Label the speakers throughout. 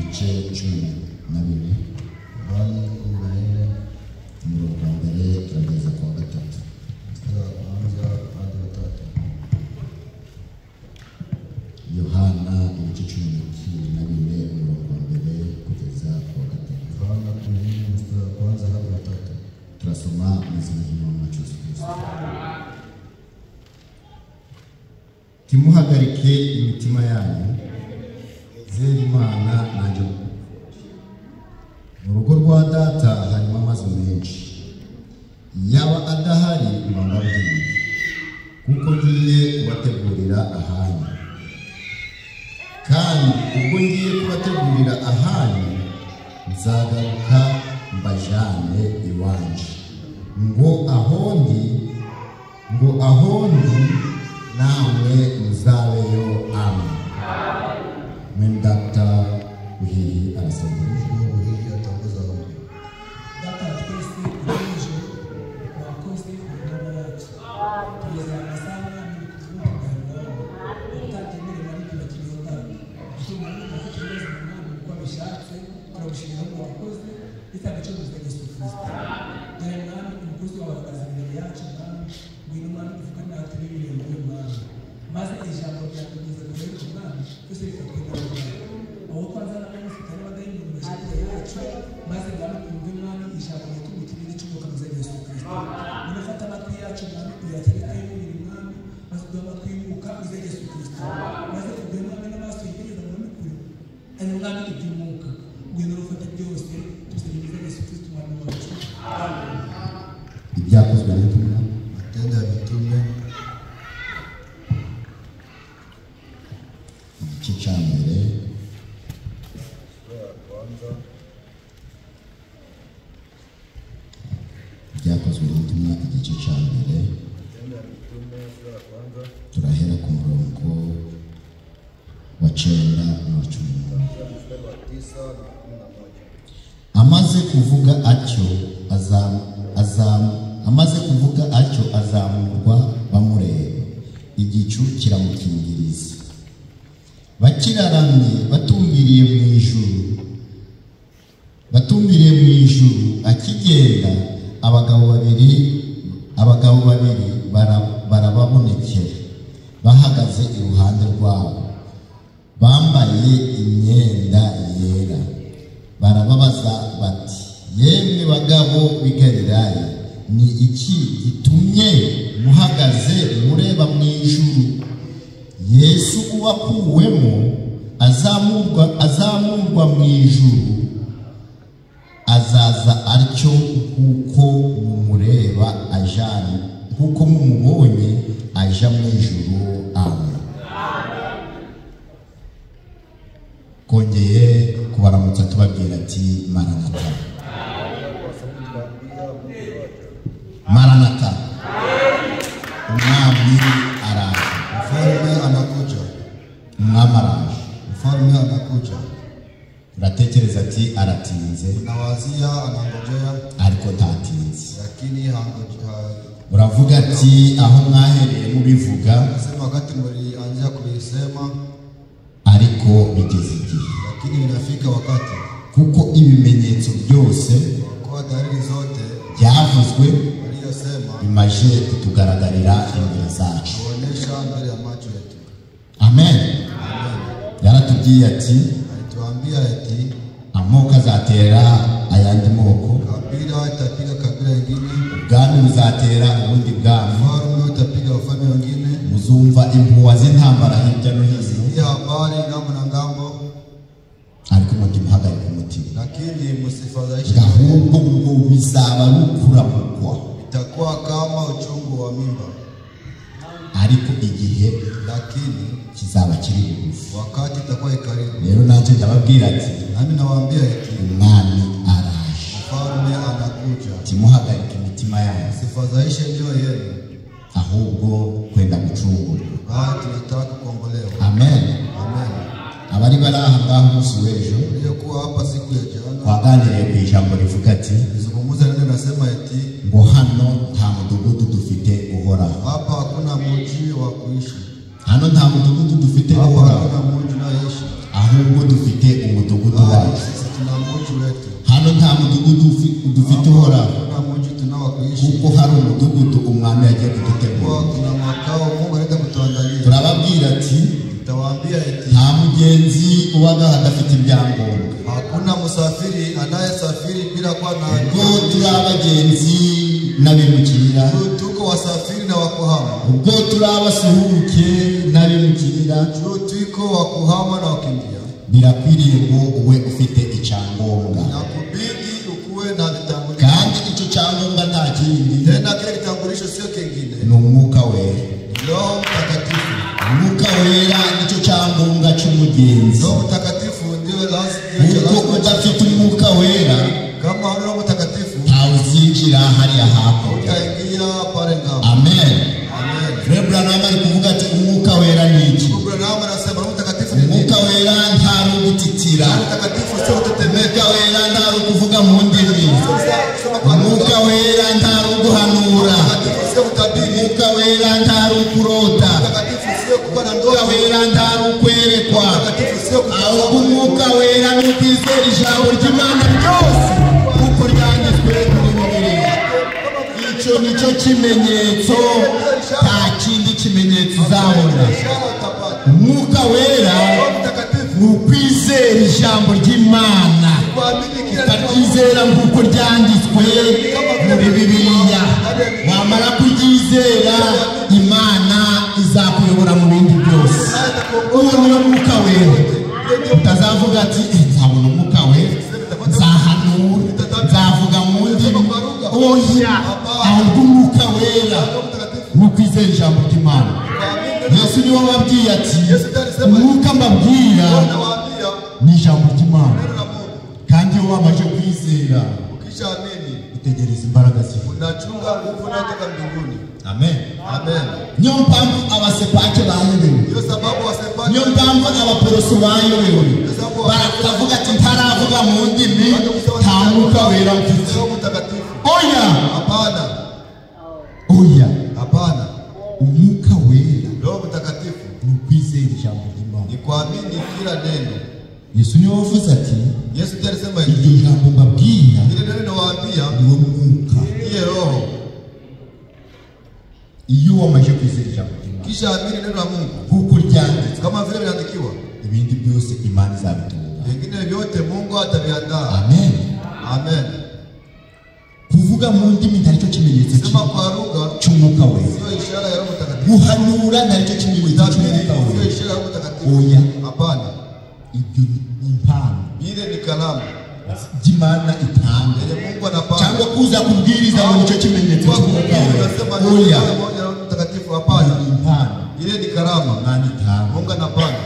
Speaker 1: igice 12 Yohana 14 umurongo wa mbere turageza ku wa gatatu. Yohana igice 12 umurongo wa mbere kugeza ku wa gatatu. Yohana 14 mstari wa kwanza hadi wa tatu. Turasoma mu izina ry'Umwami Yesu Kristo. Timuhagarike imitima yanyu, zera Imana nanjye. Mu rugo rwa data harimo amazu menshi, yaba adahari mbabwire, kuko ngiye kubategurira ahanyu. Kandi ubwo ngiye kubategurira ahanyu, nzagaruka mbajane iwanje, ngo ahondi namwe muzabeyo. Amen. When Dr. Buhihi arasabye Buhihi atanguza hombi.
Speaker 2: Dr. Twese ureje wakoze umwana wacu. Tugeze amasanga ni kuvuga utatemere bari kubakiriza. Ishimwe n'afite neza umwana uko abishatse turabushimira ko wakoze bitagace mu Yesu Kristo. Dore mwana umukozi wawe akazi imbere yacu mwana ngwino mwana uvuga natwe n'ibintu by'umwana. Maze ijambo ryatugeza kuri umwana twese bifatwe n'Imana. Aho kwanza n'abafite n'abadayi mu mashati yacu maze bamwe umwana ijambo ryatugutira icyuko kaza Yesu Kristo. Unafata amatwi yacu mwana uyategeka y'ibiri mwana maze doma twimuka uze Yesu Kristo. Maze kugena n'amaso yigeze mu mikuru. Ari mwana ibyumuka. Ngwino rufata byose tuserimiza Yesu Kristo mwana wacu. Amen.
Speaker 1: Ibyakozwe n'intumwa Matendo y'Abitumwe igice cya mbere ibyakozwe n'intumwa igice cya mbere turahera ku murongo wa 9 na 10. Amaze kuvuga atyo azamurwa bamureba, igicu kiramukingiriza. Bakiraramye batumbiriye mu ijuru akigenda, abagabo babiri barababonekera bahagaze iruhande rwabo, bambaye imyenda yera. Barababaza bati, yemwe bagabo b'i Galilaya, ni iki gitumye muhagaze mureba mu ijuru? Yesu uwakuwemo azamurwa mu ijuru, azaza atyo kuko mumubonye aja mu ijuru. Amen. Kongeye kubaramutsa tubabwira ati Maranatha. Maranatha. Umwami araje. Mfalme anakuja. Umwami araje. Mfalme anakuja. Uratekereza ati aratinze. Unawazia anangojea ariko ntatinze. Lakini hangojea. Uravuga ati aho mwahereye mubivuga. Nasema wakati mlianza kubisema ariko bigeze igihe. Lakini inafika wakati kuko ibimenyetso byose kwa dalili zote byavuzwe aliyosema bimaje kutugaragarira imbere zacu. Kuonesha mbele ya macho yetu. Amen. Amen. Yaratubwiye ati alituambia ati amoko azatera ayandi moko, kabila itapiga kabila nyingine, ubwami buzatera ubundi bwami, ufalme utapiga ufalme wengine. Muzumva impuha z'intambara hirya no hino. Hii habari ngambo na ngambo, ariko muhagarike umutima. Lakini musifadhaishe, ahubwo ngo bizaba rukuramukwa, itakuwa kama uchungu wa mimba. Ariko igihe lakini kizaba kiri bugufi, wakati itakuwa ikaribu. Rero nanjye ndababwira ati, nami nawaambia ati umwami araje, mfalme anakuja. Timuhagarike imitima yanyu, musifadhaishe mioyo yenu, ahubwo kwenda gucungurwa. Tunataka kuombolewa. Amen. Amen. Abari baraha ngaho umunsi w'ejo kuwa hapa siku ya jana waganiriye ku ijambo rivuga ati, nizungumuza neno nasema ati ngo hano nta mudugudu dufite uhoraho. Hapa hakuna mji wa kuishi. Hano nta mudugudu dufite uhoraho. Hapa hakuna mji unaishi. Ahubwo dufite umudugudu wacu. mji wetu.
Speaker 3: Hano nta mudugudu dufite uhoraho.
Speaker 1: Kuna mji tunaokuishi.
Speaker 3: Kuko hari umudugudu umwami yagiye kudutegura.
Speaker 1: Kuna makao Mungu anaenda kutuandalia.
Speaker 3: Turababwira ati
Speaker 1: tawaambia eti
Speaker 3: nta mugenzi ubaga hadafite ibyangombwa.
Speaker 1: Hakuna musafiri anayesafiri bila kuwa na
Speaker 3: ubwo turi abagenzi n'abimukira.
Speaker 1: Tuko wasafiri na wakuhama.
Speaker 3: Ubwo turi abasuhuke n'abimukira.
Speaker 1: Tuko wakuhama na wakimbia.
Speaker 3: Birakwiriye ngo uwe ufite icyangombwa.
Speaker 1: Nakubidi ukuwe na vitambulisho.
Speaker 3: Kandi icyo cyangombwa nta kindi.
Speaker 1: Tena kile kitambulisho sio kingine.
Speaker 3: Ni umwuka wera.
Speaker 1: Roho Mtakatifu.
Speaker 3: Umwuka wera nicyo cyangombwa cy'umugenzi.
Speaker 1: Roho Mtakatifu ndio lazima.
Speaker 3: Ubwo udafite umwuka wera,
Speaker 1: kama huna Roho Mtakatifu,
Speaker 3: ntawuzinjira hariya hapo.
Speaker 1: utaingia pale ngamo.
Speaker 3: Amen.
Speaker 1: Amen.
Speaker 3: Rebra namari kuvuga ati umwuka wera ni iki?
Speaker 1: Abraham anasema Roho Mtakatifu ni
Speaker 3: umwuka wera ntari ugutitira.
Speaker 1: Roho Mtakatifu sio kutetemeka.
Speaker 3: Umwuka wera ntari ukuvuga mu ndimi. Umwuka wera ntari uguhanura. Umwuka wera ntari ukurota. Umwuka wera ntari ukwerekwa. Ahubwo umwuka wera ni ukwizera ijambo ry'Imana ryose kuko ryanditswe kuri Bibiliya. Icyo nicyo kimenyetso, nta kindi kimenyetso uzabona. Umwuka wera ni ukwizera ijambo ry'Imana, ukaryizera nk'uko ryanditswe muri Bibiliya. Wamara kuryizera, Imana izakuyobora mu bindi byose. Uwo niwo mwuka wera. Utazavuga ati nzabona umwuka wera, nzahanura, nzavuga mu ndimi. Oya, ahubwo umwuka wera ni ukwizera ijambo ry'Imana. Yesu niwe wababwiye ati umwuka mbabwira ni ijambo ry'Imana. Kandi iyo wamaze kwizera, utegereza imbaraga ziva.
Speaker 1: Unachunga nguvu kutoka mbinguni.
Speaker 3: Amen.
Speaker 1: Amen.
Speaker 3: Niyo mpamvu abasepake bayobewe.
Speaker 1: Niyo sababu wasepake.
Speaker 3: Niyo mpamvu abaporoso bayobewe. Bakavuga ati ntaravuga mu ndimi, nta mwuka wera mfite. Oya.
Speaker 1: Hapana.
Speaker 3: Oya.
Speaker 1: Hapana.
Speaker 3: Umwuka wera,
Speaker 1: Roho Mtakatifu,
Speaker 3: ni ukwizera ijambo ry'Imana.
Speaker 1: ni kuamini kila neno.
Speaker 3: Yesu niwe wavuze ati,
Speaker 1: Yesu alisema
Speaker 3: iryo jambo mbabwira,
Speaker 1: ile neno nawaambia,
Speaker 3: niwo mwuka.
Speaker 1: Iye roho.
Speaker 3: Iyo wamaze kwizera ijambo ry'Imana,
Speaker 1: kisha amini neno la Mungu
Speaker 3: kuko ryanditswe,
Speaker 1: kama vile vinaandikiwa,
Speaker 3: ibindi byose Imana izabitunga.
Speaker 1: vingine vyote Mungu ataviandaa.
Speaker 3: Amen.
Speaker 1: Amen.
Speaker 3: Kuvuga mu ndimi ntaricyo kimenyetso
Speaker 1: Sema kwa lugha
Speaker 3: cy'umwuka wera.
Speaker 1: sio ishara ya Roho Mtakatifu.
Speaker 3: Guhanura ntaricyo kimenyetso cy'umwuka
Speaker 1: Sio
Speaker 3: wera.
Speaker 1: ishara ya Roho Mtakatifu.
Speaker 3: Oya.
Speaker 1: Hapana.
Speaker 3: Ibyo ni impano.
Speaker 1: Ile ni kalamu
Speaker 3: Imana itanga.
Speaker 1: ile Mungu anapanga.
Speaker 3: Cyangwa kuza kubwiriza ngo nicyo kimenyetso cy'umwuka wera. Oya.
Speaker 1: Roho Mtakatifu hapana.
Speaker 3: Ni impano.
Speaker 1: Ile ni karama.
Speaker 3: Imana itanga.
Speaker 1: Mungu anapanga.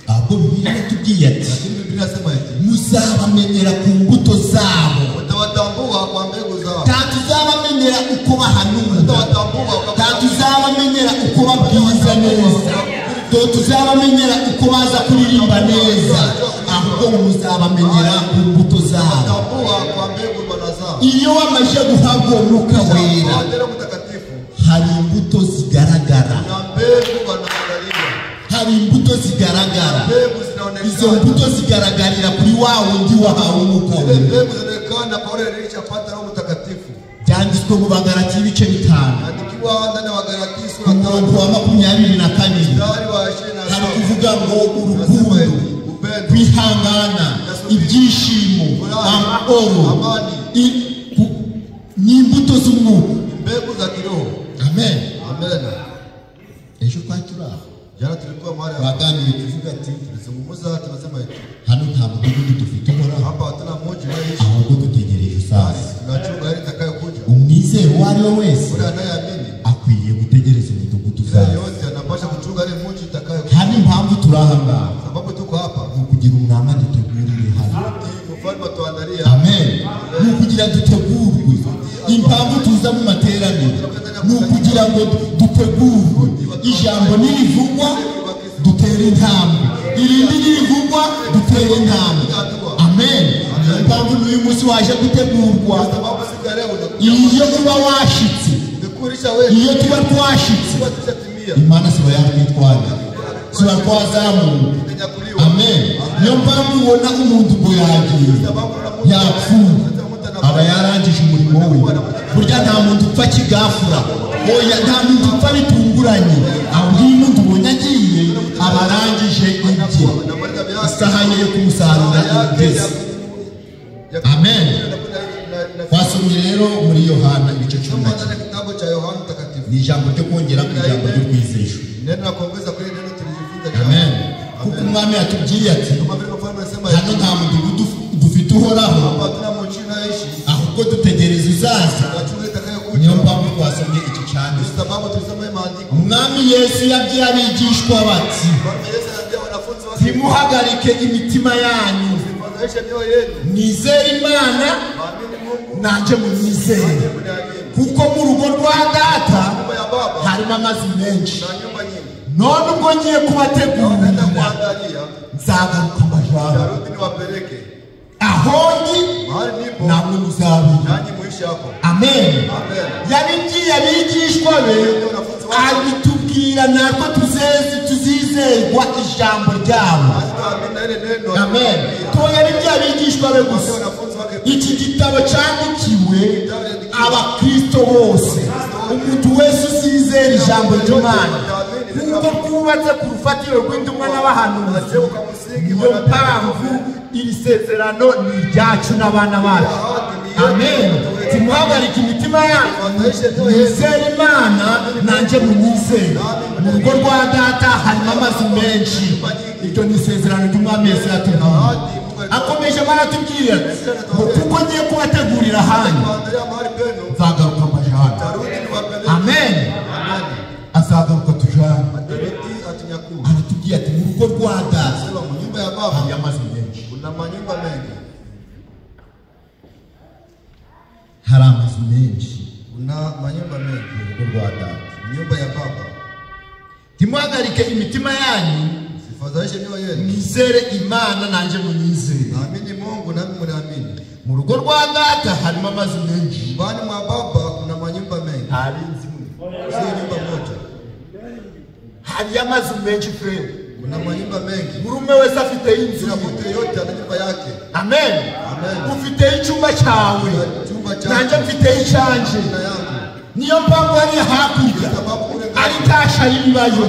Speaker 3: Ahubwo Bibiliya itubwiye ati,
Speaker 1: Lakini Biblia inasema eti
Speaker 3: muzabamenyera ku mbuto zabo.
Speaker 1: utawatambua kwa mbegu zao.
Speaker 3: Tuzabamenyera uko bahanura.
Speaker 1: Utawatambua kwa
Speaker 3: Tuzabamenyera uko babwiriza neza. Tuzabamenyera uko baza kuririmba neza. Ahubwo muzabamenyera ku mbuto zabo.
Speaker 1: utawatambua kwa mbegu bwana zao.
Speaker 3: Iyo wamaze guhabwa umwuka wera,
Speaker 1: Roho Mtakatifu
Speaker 3: hari imbuto zigaragara.
Speaker 1: na mbegu wanaangaliwa.
Speaker 3: Hari imbuto zigaragara.
Speaker 1: Mbegu
Speaker 3: Izo
Speaker 1: zinaonekana.
Speaker 3: mbuto zigaragarira kuri wa wundi wahawe umwuka
Speaker 1: Ile
Speaker 3: wera.
Speaker 1: mbegu zinaonekana kwa wale waliochapata Roho Mtakatifu.
Speaker 3: Byanditswe mu Bagalatiya ibice 5.
Speaker 1: Andikiwa ndani ya Wagalatia sura
Speaker 3: Umurongo wa 22.
Speaker 1: mstari wa 27.
Speaker 3: Hari kuvuga ngo urukundo, kwihangana, ibyishimo, amahoro, n'imbuto z'umwuka.
Speaker 1: Mbegu za kiroho.
Speaker 3: Amen.
Speaker 1: Amen.
Speaker 3: Ejo twaturaho
Speaker 1: Jana tulikuwa mahali
Speaker 3: baganiriye tuvuga ati,
Speaker 1: tulizungumza tunasema eti
Speaker 3: hano nta mudugudu dufite uhoraho,
Speaker 1: hapa hatuna mmoja anayeishi.
Speaker 3: ahubwo dutegereje uzaza.
Speaker 1: Tunachunga ile itakayokuja.
Speaker 3: Umwizera uwo ari we wese
Speaker 1: Yule anayeamini
Speaker 3: akwiriye gutegereza umudugudu
Speaker 1: yule
Speaker 3: uzaza.
Speaker 1: yote anapaswa kuchunga ile mmoja itakayokuja.
Speaker 3: Hano impamvu turi aha ngaha
Speaker 1: Sababu tuko hapa
Speaker 3: ni ukugira umwanya dutegurire hano.
Speaker 1: mfalme tuandalia.
Speaker 3: Amen. Ni ukugira dutegurwe. Impamvu tuza mu materaniro ni ukugira ngo dutegurwe. Ijambo nirivugwa dutere intambwe, irindi nirivugwa dutere intambwe. Amen. Impamvu n'uyu munsi waje gutegurwa,
Speaker 1: Sababu siku ya leo unakuja
Speaker 3: iyo uba washitse,
Speaker 1: kukurisha wewe.
Speaker 3: iyo tuba twashitse,
Speaker 1: Tutashatimia.
Speaker 3: Imana siba yakwitwara, siba twazamuka.
Speaker 1: Tunyakuliwa.
Speaker 3: Amen.
Speaker 1: Amen.
Speaker 3: niyo mpamvu ubona umuntu ngo yagiye yapfuye aba yarangije umurimo we. burya nta muntu upfa kigafura, oya nta muntu upfa bitunguranye, ahubwo iyo umuntu ubonye agiye aba arangije ibye, isaha ye yo kumusarura igeze. Amen. Twasomye rero muri Yohana ibice 10 ni ijambo ryo kongera ku ijambo ry'urwizesho. Amen. Kuko umwami yatubwiye ati hano nta mudugudu dufite uhoraho, ahubwo dutegereza uzaza. Niyo mpamvu twasomye iki cyane. Umwami Yesu yabwiye abigishwa bati ntimuhagarike imitima yanyu, nizere Imana nanjye munyizere, kuko mu rugo rwa data harimo amazu menshi. none ubwo ngiye kubategurira nzagaruka mbajana aho ndi namwe muzabira. Amen. Yabibwiye abigishwa be abitubwira natwe tuzizerwa ijambo ryabo. Amen. Yabibwiye abigishwa be gusa. Iki gitabo cyandikiwe abakristo bose, umuntu wese uzizera ijambo ry'Imana, kuko twubatse ku rufatiro rw'intumwa n'abahanuzi. Niyo mpamvu iri sezerano ni iryacu n'abana bacu. Amen. Timuhagarike imitima yanyu, nizere Imana nanjye munyizere, mu rugo rwa data harimo amazu menshi. Iryo ni isezerano ry'Umwami Yesu yatubwiye. Akomeje baratubwira ngo kuko ngiye kubategurira hanyu nzagaruka mbajana. Amen. Azagaruka tujana. Aratubwiye ati mu rugo rwa data hari amazu menshi. Hari amazu menshi mu rugo rwa data. Timuhagarike imitima yanyu, nizere Imana nanjye munyizere. Mu rugo rwa data harimo amazu menshi. Hari amazu menshi frere. Buri umwe wese afite inzu. Amen. Ufite icyumba cyawe, nanjye mfite icyanjye. Niyo mpamvu ari hakurya ari tasha y'imibayo,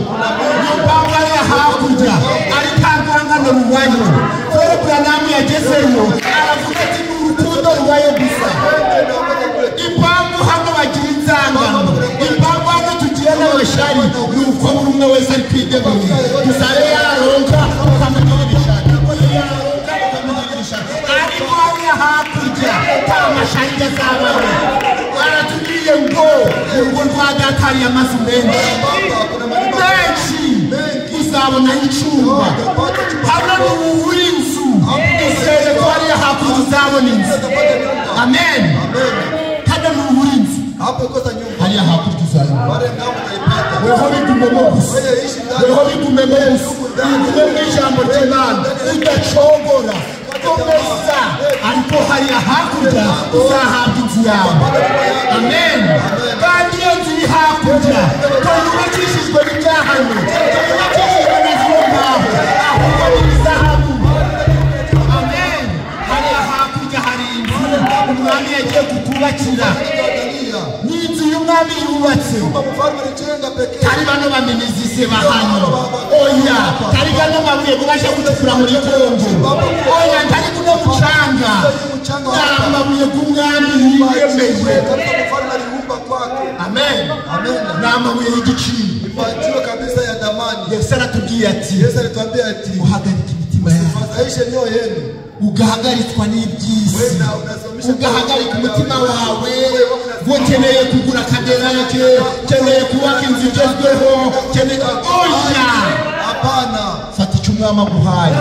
Speaker 3: niyo mpamvu ari hakurya ari tarwangano rubayo. Fere Branham yagezeyo aravuga ati ni urukundo rubayo gusa. Impamvu hano bagira inzangano, impamvu hano tugira n'abashari, ni uko buri umwe wese ari kwitegura. Gusa rero yaronka ukamenya ibishaka, ariko ari hakurya nta mashari azabaho. Baratubwiye ngo urugo rwa data hari amazu menshi uzabona icyumba. Hano ni uwuri inzu, uzere ko hariya hakurya uzabona inzu. Amen. Hano ni uwuri inzu, hariya hakurya uzabona. Weho bigumemo gusa, weho bigumemo gusa, bigumemo ijambo ry'Imana udacogora. Komeza, ariko hariya hakurya uzahabwa inzu yawe. Amen. Kandi iyo nzu iri hakurya yubakishijwe n'ibyahano, yubakishijwe n'izuba ngaho, ahubwo n'izahabu. Amen. Hariya hakurya hari inzu umwami yagiye kutubakira. Ni inzu y'umwami yubatse. Kari bano baminizize bahano, oya kari bano mabuye mubasha gucukura muri Kongo, oya ntari kuno mucanga, amabuye y'umwami yiyemeje. Amen. N'amabuye y'igiciro. Yesu aratubwiye ati uhagarike imitima yanyu, ugahagaritswa n'iby'isi, ugahagarika umutima wawe. Ukeneye kugura Cadillac, ukeneye kubaka inzu igezweho, oya fata icyo umwami aguhaye.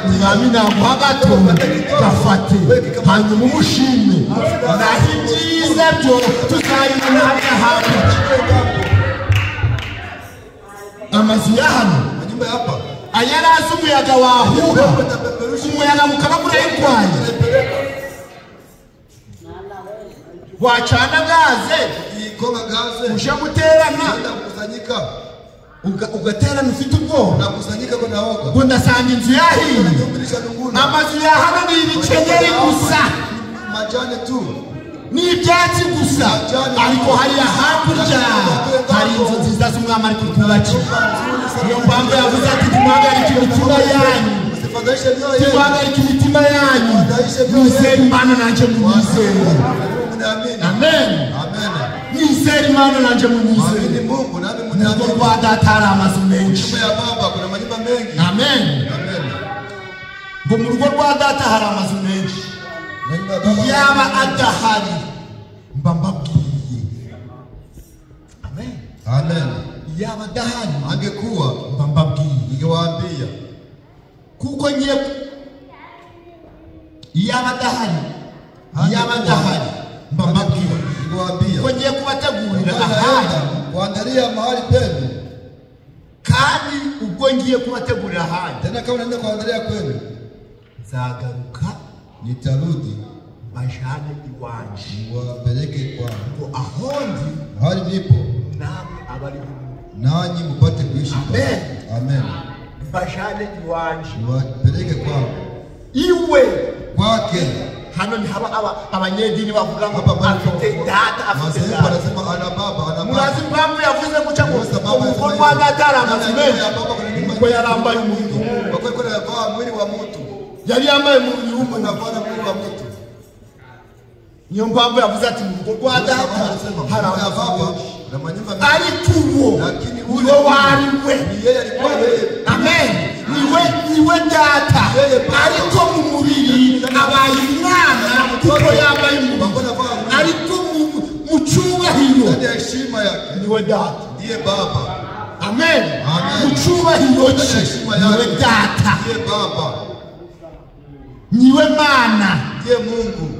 Speaker 3: Umwami naguha gato gafate, hanyuma umushime, naho ibyiza byo tuzabibona hariya hakurya. Amazu ya hano ayaraza umuyaga wahuha, umuyaga mukabagura y'urwaye. Wacana gaze uje guterana, ugaterana ufite ubwoba
Speaker 1: unakusanyika kwa naoga
Speaker 3: ngo ndasanga inzu yahiye amazu ya hano ni ibikenyeri gusa
Speaker 1: majani tu
Speaker 3: ni ibyatsi gusa ariko hariya hakurya hari inzu nziza z'umwami ari kutwubakira niyo mpamvu yavuze ati tumuhagarike imitima yanyu tumuhagarike imitima yanyu mwizere Imana nanjye munyizere amen mwizere Imana nanjye munyizere nubwo rwa data hari amazu menshi amen ngo mu rugo rwa data hari amazu menshi yaba adahari mba mbabwiye amen
Speaker 1: amen
Speaker 3: yaba adahari
Speaker 1: angekuwa
Speaker 3: mba mbabwiye
Speaker 1: ningewaambia
Speaker 3: kuko ngiye yaba adahari mba mbabwiye
Speaker 1: ningewaambia
Speaker 3: kuko ngiye kubategurira ahandi
Speaker 1: kuandalia mahali penu
Speaker 3: kandi ubwo ngiye kubategurira ahandi
Speaker 1: tena kama unaenda kuandalia kwenu
Speaker 3: nzagaruka
Speaker 1: nitarudi
Speaker 3: bajane iwanje
Speaker 1: wapeleke kwangu
Speaker 3: ahondi
Speaker 1: mahali nipo
Speaker 3: namwe abari
Speaker 1: nanyi mpate kuishi
Speaker 3: amen
Speaker 1: amen
Speaker 3: bajane iwanje
Speaker 1: wapeleke kwangu
Speaker 3: iwe
Speaker 1: kwake
Speaker 3: hano ni haba abanyedini bavuga ngo
Speaker 1: hapa
Speaker 3: afite data afite data
Speaker 1: anasema ana baba
Speaker 3: murazi mpamvu yavuze guca ngo kwa data aramazime ngo yarambaye umuntu
Speaker 1: kwa yavaa mwili wa mtu
Speaker 3: yari yambaye umubiri w'umuntu
Speaker 1: anavaa mwili wa mtu
Speaker 3: niyo mpamvu yavuze ati mu kwa data hari
Speaker 1: ababa na manyumba
Speaker 3: ariko uwo
Speaker 1: lakini
Speaker 3: uwo wariwe
Speaker 1: ni yeye alikuwa yeye
Speaker 3: amen niwe data ariko mu mubiri abaye umwana kuko yambaye umubiri ariko mu cyubahiro
Speaker 1: ndani ya heshima yake
Speaker 3: niwe data
Speaker 1: ndiye baba
Speaker 3: amen
Speaker 1: amen
Speaker 3: mu cyubahiro niwe data
Speaker 1: ndiye baba
Speaker 3: niwe Mana
Speaker 1: ndiye Mungu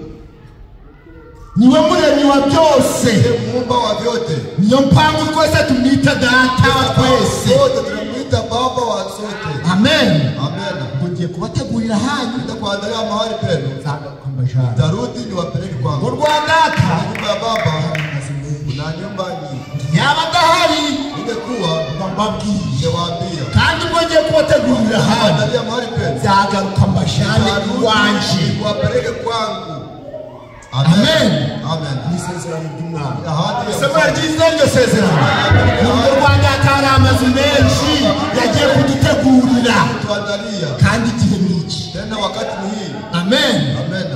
Speaker 3: niwe muremyi wa byose
Speaker 1: ndiye muumba wa vyote
Speaker 3: niyo mpamvu twese tumwita data wa twese
Speaker 1: wote tunamwita baba wa sote
Speaker 3: amen
Speaker 1: amen
Speaker 3: ngiye kubategurira hanyu
Speaker 1: nitakuandalia mahali penu tarudi niwapeleke kwangu
Speaker 3: rwa data
Speaker 1: nyumba ya baba kuna nyumba nyingi
Speaker 3: yaba adahari
Speaker 1: ingekuwa
Speaker 3: mbabwiye
Speaker 1: ningewaambia
Speaker 3: kandi ngo ngiye kubategurira hanyu
Speaker 1: andalia mahali penu
Speaker 3: nzagaruka mbajane iwanje
Speaker 1: niwapeleke kwangu
Speaker 3: amen
Speaker 1: amen
Speaker 3: ni isezerano ry'umwami
Speaker 1: ahadi
Speaker 3: isezerano ryiza iryo sezerano nubwo rwa data hari amazu menshi yagiye kudutegurira
Speaker 1: tuandalia
Speaker 3: kandi igihe n'iki
Speaker 1: tena wakati ni hii
Speaker 3: amen
Speaker 1: amen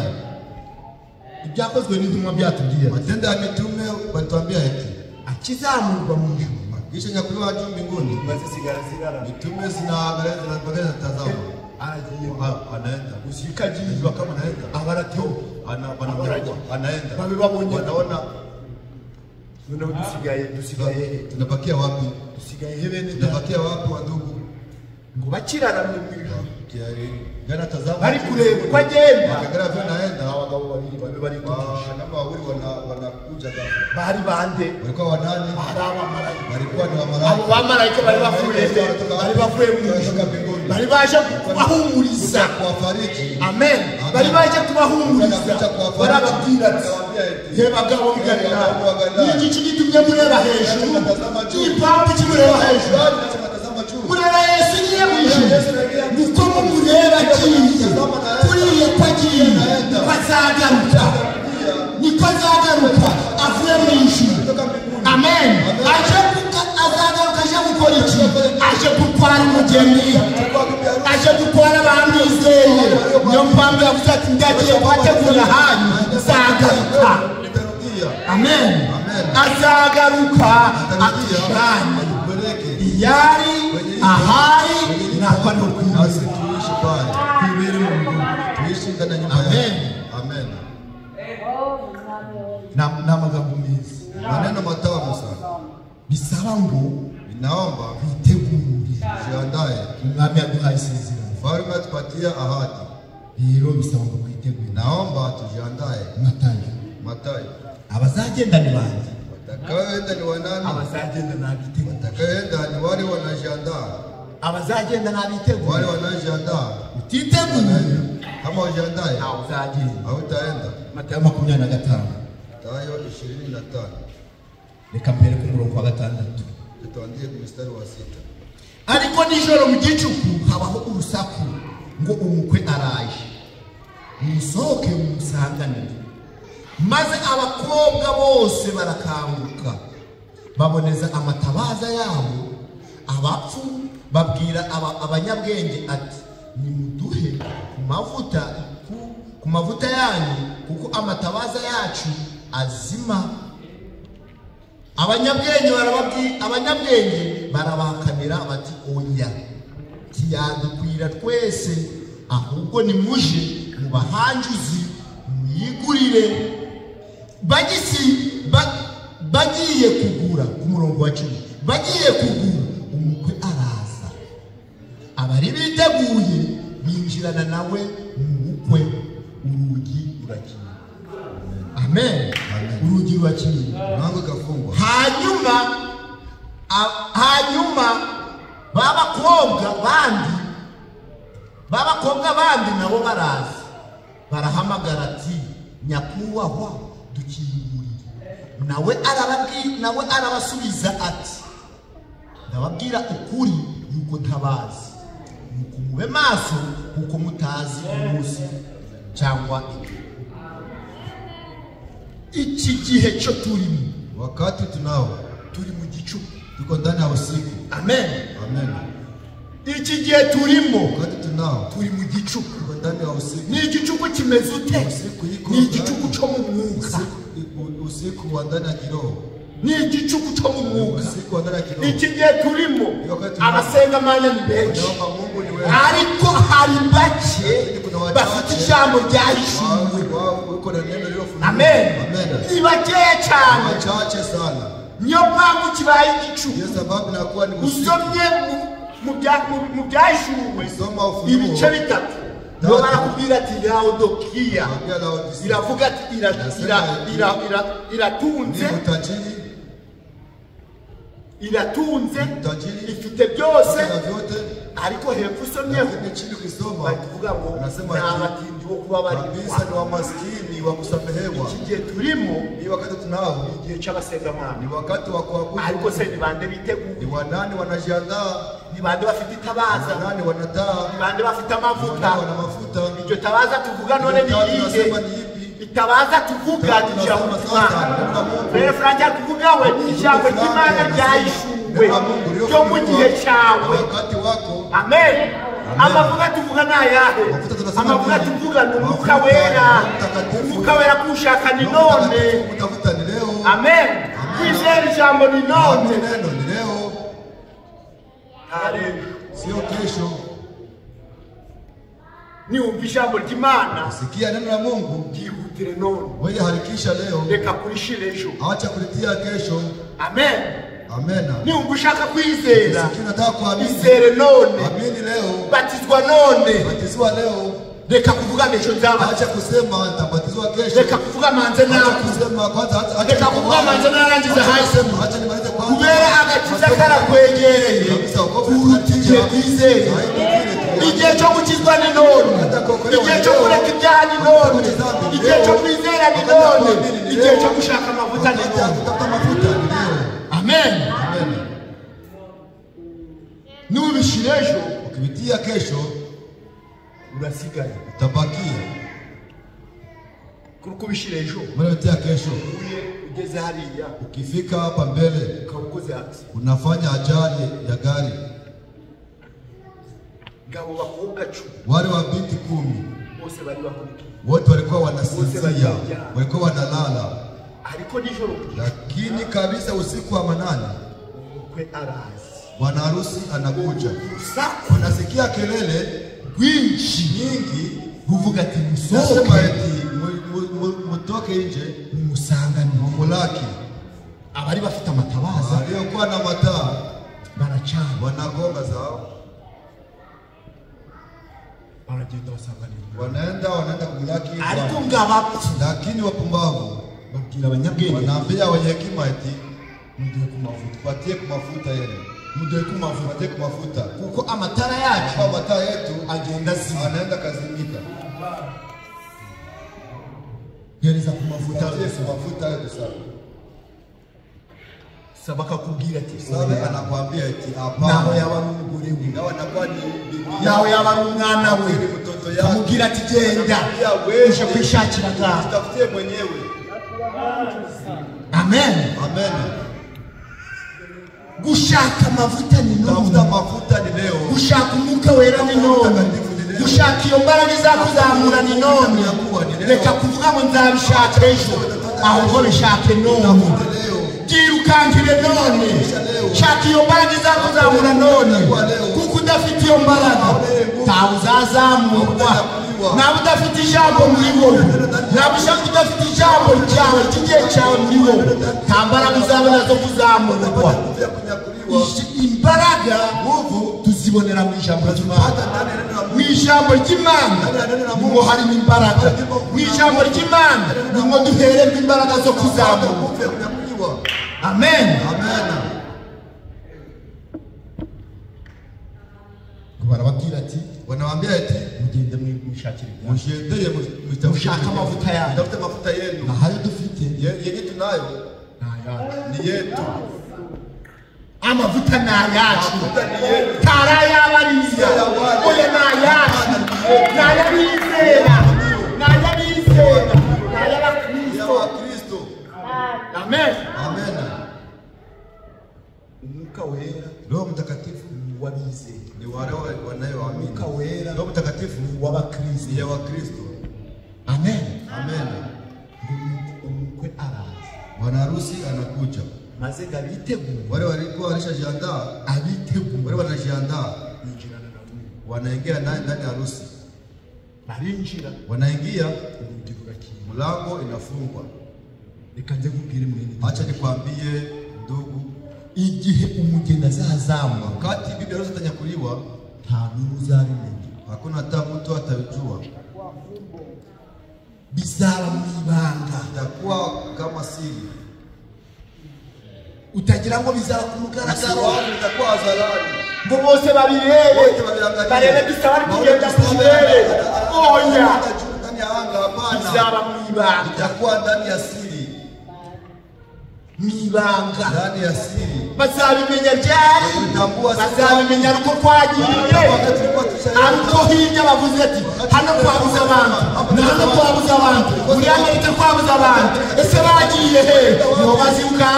Speaker 3: ibyakozwe n'intumwa byatubwiye
Speaker 1: matendo ya mitume batuambia eti
Speaker 3: akizamurwa mu ijuru
Speaker 1: kisha nyakuliwa juu mbinguni
Speaker 3: zisigara
Speaker 1: mitume zinaangalia zinatazama
Speaker 3: aragiye
Speaker 1: anaenda
Speaker 3: usikajizwa kama naenda abaratyo
Speaker 1: anaenda
Speaker 3: babe babonye
Speaker 1: wanaona
Speaker 3: none dusigaye
Speaker 1: tunabakia wapi
Speaker 3: hebene
Speaker 1: tunabakia wapi wa ndugu
Speaker 3: ngo bakirana mu ijuru
Speaker 1: gana tazama
Speaker 3: bari kureba uko agenda
Speaker 1: akagara vyo naenda
Speaker 3: abagabo babiri bari
Speaker 1: namba wawili wanakuja
Speaker 3: bari bande
Speaker 1: walikuwa wanani
Speaker 3: hari abamarayika
Speaker 1: walikuwa ni wamarayika
Speaker 3: abo bamarayika bari bavuye mu ijuru bari baje kubahumuriza
Speaker 1: kuwafariji
Speaker 3: amen bari baje kubahumuriza barababwira ati ye bagabo bigarira iki kigitumye mureba hejuru impamvu kimureba hejuru mureba Yesu niye mwishe niko mureba kiye kuriye kwagiye bazagaruka niko azagaruka avuye mwishe amen azagaruka aje gukora iki aje gutwara umugeni aje gutwara abamwizeye niyo mpamvu yavuze ati ndagiye kubategurira hanyu azagaruka amen azagaruka atujanye iyari ahari nakwa no
Speaker 1: nasi tuishi pale
Speaker 3: kwibere mu Mungu
Speaker 1: tuishi ndani ya nyumba
Speaker 3: amen
Speaker 1: amen
Speaker 3: n'amagambo meza
Speaker 1: maneno matamu sana
Speaker 3: bisaba ngo
Speaker 1: ninaomba
Speaker 3: bitegure
Speaker 1: jiandae
Speaker 3: umwami yaduhaye isezerano
Speaker 1: mfalme atupatia ahadi
Speaker 3: rero bisaba ngo twitegure
Speaker 1: naomba tujiandae Matayo
Speaker 3: abazagenda ni bande
Speaker 1: watakaoenda ni wanani
Speaker 3: abazagenda n'abitegura
Speaker 1: watakaoenda ni wale wanajiandaa
Speaker 3: abazagenda n'abitegura
Speaker 1: wale wanajiandaa
Speaker 3: utiteguye
Speaker 1: kama ujiandae
Speaker 3: uzagenda
Speaker 1: hautaenda
Speaker 3: Matayo 25
Speaker 1: Matayo 25
Speaker 3: reka mbere ku murongo wa 6
Speaker 1: Tuanzie kwa mstari wa 6.
Speaker 3: Ariko nijoro mu gicuku habaho urusaku ngo umukwe araje. Musohoke mumusanganire. Maze abakobwa bose barakanguka. Baboneza amatabaza yabo. Abapfu babwira abanyabwenge ati nimuduhe ku mavuta yanyu kuko amatabaza yacu azima. Abanyabwenge barabakanira bati oya tiyadukwira twese ahubwo nimuje mu bahanjuzi muyigurire. Bagiye kugura ku murongo wa 10 bagiye kugura umukwe araza. Abari biteguye binjirana nawe mu bukwe urugi rurakina. Amen. Urugi rurakina nango gafungwa. Hanyuma babakobwa bandi nabo baraza barahamagara ati nyakubahwa dukingurire. Nawe arabasubiza ati ndababwira ukuri yuko ntabazi. Nuko mube maso kuko mutazi umunsi cyangwa iki gihe cyo turimo.
Speaker 1: Wakati tunao
Speaker 3: turi mu gicuku,
Speaker 1: tuko ndani ya usiku.
Speaker 3: Amen.
Speaker 1: Amen.
Speaker 3: Iki gihe turimo
Speaker 1: wakati tunao
Speaker 3: turi mu gicuku,
Speaker 1: tuko ndani ya usiku.
Speaker 3: Ni igicuku kimeze ute? Ni igicuku cyo mu mwuka.
Speaker 1: Usiku wa ndani ya kiroho.
Speaker 3: Ni igicuku cyo mu mwuka.
Speaker 1: Usiku wa ndani ya kiroho.
Speaker 3: Iki gihe turimo abasenga Imana ni benshi, ariko hari bake bafite ijambo ryahishuriwe. Amen. Ni bakeya cyane.
Speaker 1: Bachache sana.
Speaker 3: Niyo mpamvu kibaye igicuku.
Speaker 1: Yes, sababu inakuwa ni usiku.
Speaker 3: Usomye mu byahishuriwe ibice bitatu. Niyo barakubwira ati Laodikiya iravuga ati iratunze ifite byose, ariko hepfo usomyeho bavuga ngo n'abatindi bo kuba bari
Speaker 1: kabisa ni wamaskini wa kusamehewa.
Speaker 3: Iki gihe turimo
Speaker 1: ni wakati tunao
Speaker 3: igihe cy'abasenga Imana,
Speaker 1: ni wakati wa kuabudu.
Speaker 3: Ariko se ni bande biteguye?
Speaker 1: Ni wanani wanajiandaa?
Speaker 3: Ni bande bafite itabaza?
Speaker 1: Ni nani wanataa?
Speaker 3: Ni bande bafite amavuta?
Speaker 1: Wana mafuta.
Speaker 3: Iryo tabaza tuvuga none ni iyihe? Itabaza tuvuga kugira ngo Frere Frank kuvuga we ijambo ry'Imana ryahishuriwe cyo mu gihe cyawe. Amen. Amavuga tuvuga nayahe? Amavuga tuvuga ni Umwuka Wera. Umwuka Wera kushaka ni none. Amen. Kwizera ijambo ni none.
Speaker 1: Sio kesho.
Speaker 3: Ni umva ijambo ry'Imana.
Speaker 1: Sikia neno la Mungu.
Speaker 3: Gihutire none.
Speaker 1: Wewe harikisha leo.
Speaker 3: Reka kurishira ejo.
Speaker 1: Acha kulitia kesho.
Speaker 3: Amen.
Speaker 1: Amen.
Speaker 3: Ni umva ushaka kwizera.
Speaker 1: Sikia nataka kuamini.
Speaker 3: Izere none.
Speaker 1: Amini leo.
Speaker 3: Batizwa none.
Speaker 1: Batizwa leo.
Speaker 3: Reka kuvuga ejo nzaba.
Speaker 1: Acha kusema nitabatizwa kesho.
Speaker 3: Reka kuvuga manze nawe.
Speaker 1: Acha kusema kwanza
Speaker 3: reka kuvuga manze narangiza hasi.
Speaker 1: Acha nimalize kwanza.
Speaker 3: Kubera agakiza karakwegereye. Kurutije kwizera. Igihe cyo gukizwa ni none. Igihe cyo kureka ibyaha ni none. Igihe cyo kwizera ni none. Igihe cyo gushaka amavuta ni none. Amen.
Speaker 1: Amen.
Speaker 3: Nubishira ejo,
Speaker 1: ukibitia kesho
Speaker 3: urasigaye.
Speaker 1: Utabakia.
Speaker 3: Kubishira ejo.
Speaker 1: Unabitia kesho.
Speaker 3: Ugeze hariya.
Speaker 1: Ukifika hapa mbele,
Speaker 3: ukabukoze hasi.
Speaker 1: Unafanya ajali ya gari.
Speaker 3: Gabo bakobwa 10.
Speaker 1: Wale wa binti 10.
Speaker 3: Bose bari bakurikiye.
Speaker 1: Wote walikuwa wanasinzia, walikuwa wanalala.
Speaker 3: Ariko nijoro,
Speaker 1: lakini kabisa usiku wa manane,
Speaker 3: umukwe arazi.
Speaker 1: Bwana harusi anakuja. Unasikia kelele gwinshi nyingi, huvuga ati musoke, mutoke nje, musangane mumulaki. Abari bafite amatabaza, waliokuwa na mataa baracana, wanagonga zao. Wanaenda kumulaki.
Speaker 3: Ariko ngabapfu,
Speaker 1: lakini wapumbavu
Speaker 3: babwira abanyabwenge,
Speaker 1: wanaambia wenye hekima eti muduhe ku mafuta, patie ku mafuta yale, muduhe ku mafuta, patie ku mafuta, kuko amatara yacu, amatara yetu agenda zima, anaenda kazimika. Gereza ku mafuta, patie ku mafuta yetu sana.
Speaker 3: saba akakubwira ati
Speaker 1: sabe anakuambia eti hapa
Speaker 3: naho yaba ari umugore we
Speaker 1: nawe anakuwa ni bibi
Speaker 3: naho yaba ari umwana we amubwira ati genda uje kwishakira ngaho
Speaker 1: tafutie mwenyewe.
Speaker 3: amen
Speaker 1: Amen.
Speaker 3: gushaka amavuta ni
Speaker 1: Tafuta mafuta ni leo.
Speaker 3: gushaka umwuka wera ni none gushaka iyo mbaraga izakuzamura ni none reka kuvuga ngo nzabishaka ejo ahubwo bishake none byirukankire none shaka iyo mbaraga izakuzamura none kuko udafite iyo mbaraga ntawe uzazamurwa nawe udafite ijambo muri wowe nawe ushaka udafite ijambo ryawe ry'igihe cyawe muri wowe nta mbaraga uzabona zo kuzamurwa imbaraga tuzibonera mu ijambo ry'Imana mu ijambo ry'Imana niho harimo imbaraga mu ijambo ry'Imana niho duhererwa imbaraga zo kuzamurwa. Amen. barababwira ati
Speaker 1: Wanawaambia eti
Speaker 3: mugende mwishakire
Speaker 1: mshiendeye
Speaker 3: mushaka amavuta yanyu
Speaker 1: mtafute mafuta yenu.
Speaker 3: nahayo dufite
Speaker 1: Yenye tunayo ni yetu.
Speaker 3: amavuta ni ayacu tara y'abariya oya ni ayacu ni ay'abizera ni ay'abizera ni ay'abakristo. Amen. Umwuka wera
Speaker 1: Roho Mtakatifu
Speaker 3: wabizera
Speaker 1: ni wale wanaoamini.
Speaker 3: Umwuka wera
Speaker 1: Roho Mtakatifu
Speaker 3: ni w'abakristo.
Speaker 1: ni Wakristo.
Speaker 3: Amen.
Speaker 1: Umukwe araza. Bwana harusi anakuja.
Speaker 3: Maze gabitegura
Speaker 1: Wale walikuwa walishajiandaa,
Speaker 3: abitegura
Speaker 1: wale wanajiandaa
Speaker 3: yinjirana na Mungu
Speaker 1: wanaingia ndani ya harusi.
Speaker 3: barinjira
Speaker 1: Wanaingia,
Speaker 3: urugi rugakinga
Speaker 1: mlango inafungwa.
Speaker 3: reka nze kubwire mwene
Speaker 1: Acha nikwambie ndugu,
Speaker 3: igihe umugeni azazamwa
Speaker 1: wakati bibi harusi atanyakuliwa,
Speaker 3: nta n'umwe uzabimenya
Speaker 1: hakuna hata mtu atajua.
Speaker 3: bizaba mu ibanga
Speaker 1: Itakuwa kama siri.
Speaker 3: utagira ngo bizaba ku mugaragaro
Speaker 1: Itakuwa hadharani.
Speaker 3: ngo bose babirebe barebe bisaba ari kugenda mu kirere oya
Speaker 1: Ndani ya anga, hapana.
Speaker 3: bizaba mu ibanga
Speaker 1: Itakuwa ndani ya siri.
Speaker 3: mu ibanga
Speaker 1: Ndani ya siri.
Speaker 3: bazabimenya ryari bazabimenya uko twagiye ariko hirya bavuze ati hano twabuze abantu na hano twabuze abantu muri Amerika twabuze abantu ese bagiye he niho bazibuka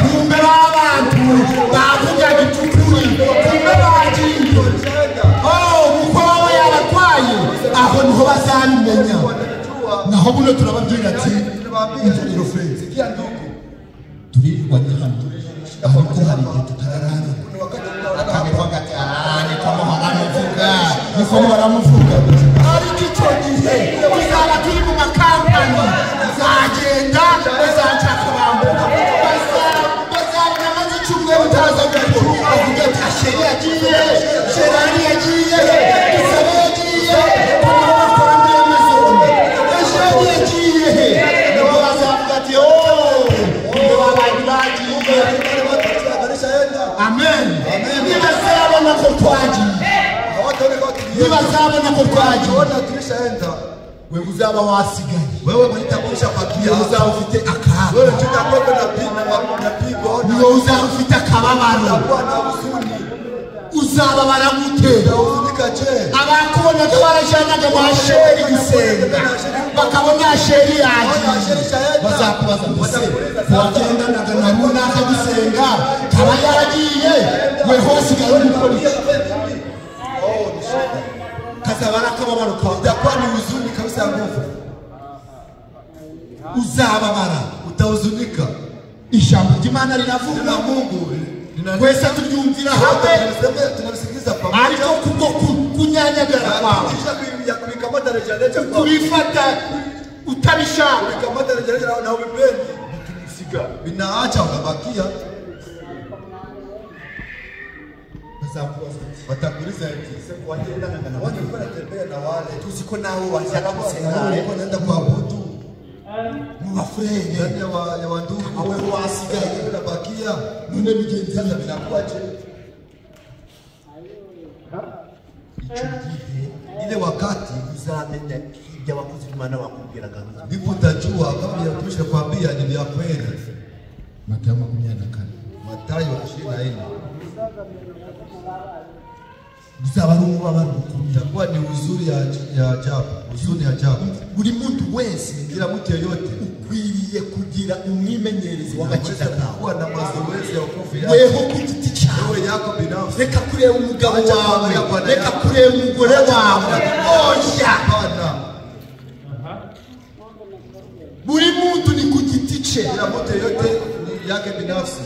Speaker 3: kumbe b'abantu bavugaga iby'ukuri kumbe bagiye kuko baba yabatwaye aho niho bazabimenya naho buno turababwira ati inzaniro feza turirwa ni hano ariko hari igihe tutararana akamirwa gati niko baramuvuga niko baramuvuga ariko icyo gihe tuzaba turi mu makampani zagenda bazanshaka bambuka bazabona maze icyumweru utaza gukuru avuga ati asheri yagiye sherari yagiye isaba yagiye bakora muri amazone asheri yagiye nibo bazavuga ati Amen. Nibazabona ko twagiye. Nibazabona ko twagiye. Wewe uzaba wasigaye.
Speaker 1: Wewe mlitakuisha pakia.
Speaker 3: Wewe uzaba ufite akaga.
Speaker 1: Wewe tutakuwa na pigo.
Speaker 3: Wewe uzaba ufite akababaro. Uzababara gute?
Speaker 1: Utahuzunika je?
Speaker 3: Abakubona ko barajanaga kwa sheri gusenga. Bakabona sheri yaje. Bazakubaza mbese wagendanaga na runaka gusenga kaba yaragiye we hose gari mukora kazabara kababaro kawe
Speaker 1: Itakuwa ni huzuni kabisa ya nguvu.
Speaker 3: uzababara
Speaker 1: Utahuzunika.
Speaker 3: ijambo ry'Imana riravuga
Speaker 1: Na Mungu
Speaker 3: twese turyumvira hamwe
Speaker 1: tunalisikiliza pamoja.
Speaker 3: ariko kubwo kunyanyagara kwawe
Speaker 1: Kisha kulikamata rejareja kwa
Speaker 3: kubifata utabishaka
Speaker 1: kulikamata rejareja na ubipendi binaacha ukabakia.
Speaker 3: bazakubaza
Speaker 1: Watakuuliza eti
Speaker 3: wagendanaga na
Speaker 1: watu wanatembea na wale
Speaker 3: tuziko nawe wajyaga gusenga
Speaker 1: wanaenda kuabudu
Speaker 3: mu bafurenge
Speaker 1: ndani ya wandugu
Speaker 3: awe wasigaye
Speaker 1: unabakia.
Speaker 3: none bigenze
Speaker 1: Sasa vinakuwaje?
Speaker 3: icyo gihe
Speaker 1: Ile wakati
Speaker 3: uzamenya ibyo abakozi b'Imana bakubwiraga
Speaker 1: ndipo utajua kama vile tumisha kwambia ni vya kweli.
Speaker 3: Mathayo 24.
Speaker 1: Mathayo 24.
Speaker 3: Bizaba ari umubabaro mukuru.
Speaker 1: Itakuwa ni uzuri ya ajabu, huzuni ya ajabu.
Speaker 3: Buri muntu wese,
Speaker 1: Kila mtu yeyote
Speaker 3: ukwiriye kugira umwimenyerezi w'agakiza kawe.
Speaker 1: kuwa na mazoezi ya wokovu yako.
Speaker 3: Weho ku giti cyawe.
Speaker 1: Wewe yako binafsi.
Speaker 3: Reka kureba umugabo wawe, reka kureba umugore wawe. Oya,
Speaker 1: Hapana.
Speaker 3: buri muntu ni ku giti cye.
Speaker 1: Kila mtu yeyote ni yake binafsi.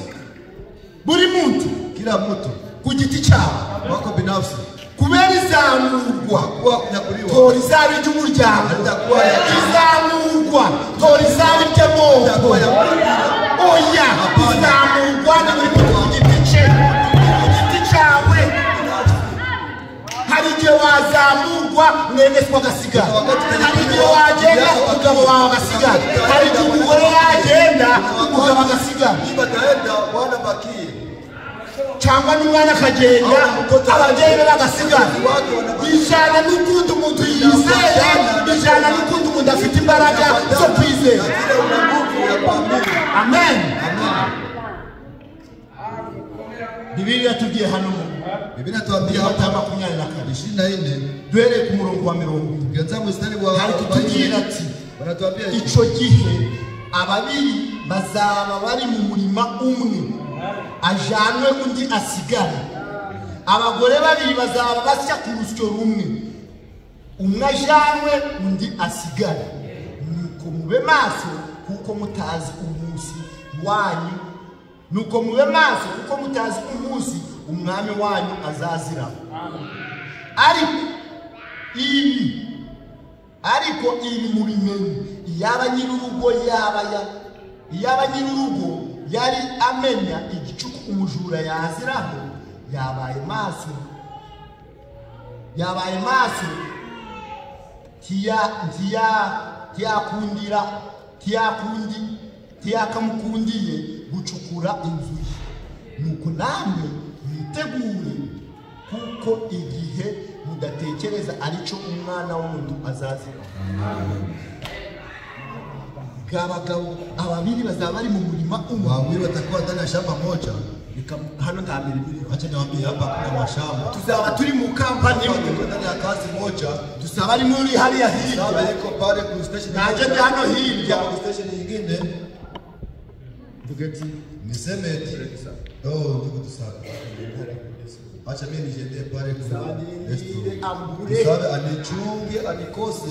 Speaker 3: Buri muntu
Speaker 1: Kila mtu
Speaker 3: ku giti cyawe.
Speaker 1: wako binafsi.
Speaker 3: Kubera izamurwa
Speaker 1: Kuwa kunyakuliwa.
Speaker 3: tora izaba iry'umuryango,
Speaker 1: Itakuwa ya
Speaker 3: izamurwa tora izaba iry'amoko.
Speaker 1: itakuwa ya
Speaker 3: Oya, izamurwa ni buri muntu ku giti cye, ku giti cyawe. Hari igihe wazamurwa mwene se agasigara, hari igihe wagenda umugabo wawe agasigara, hari igihe umugore yagenda umugabo agasigara,
Speaker 1: Niba taenda wana bakie.
Speaker 3: cyangwa n'umwana akagenda ababyeyi be bagasigara. Ijana n'ukundi umuntu yizeye, ijana n'ukundi umuntu afite imbaraga zo kwizera.
Speaker 1: Kila una nguvu ya kuamini.
Speaker 3: Amen. Bibiliya tugiye hano
Speaker 1: Biblia inatuambia
Speaker 3: Mathayo
Speaker 1: hapa
Speaker 3: 24
Speaker 1: 24
Speaker 3: duhereye ku murongo wa 40.
Speaker 1: ukianza mstari wa
Speaker 3: Hari kutubwira
Speaker 1: 40
Speaker 3: ati
Speaker 1: wanatuambia
Speaker 3: icyo gihe ababiri bazaba bari mu murima umwe, ajanwe undi asigare. Abagore babiri bazaba basya ku rusyo rumwe, umwe ajanwe undi asigare. Nuko mube maso kuko mutazi umunsi wanyu, nuko mube maso kuko mutazi umunsi umwami wanyu azazira. Ariko ibi mubimenye, iyaba nyir'urugo yari amenya igicuku umujura yaziraho, yabaye maso ntiyakamukundiye gucukura inzu ye. Nuko namwe mwitegure, kuko igihe mudatekereza aricyo umwana w'umuntu azazira. Abagabo ababiri bazaba bari mu murima umwe,
Speaker 1: wawili watakuwa ndani ya shamba moja.
Speaker 3: hano nta mirimo.
Speaker 1: Acha niwaambie hapa kuna mashamba.
Speaker 3: Tuzaba turi mu kampani
Speaker 1: Tuko
Speaker 3: imwe,
Speaker 1: ndani ya kazi moja.
Speaker 3: tuzaba ari muri hariya hirya,
Speaker 1: Sasa iko pale ku station
Speaker 3: naje ndi hano hirya.
Speaker 1: ku station nyingine.
Speaker 3: Tugeti
Speaker 1: Niseme eti ndugu tusaba. Acha mimi nijiendee pale ku
Speaker 3: ile ambure
Speaker 1: Sabe anichunge anikose.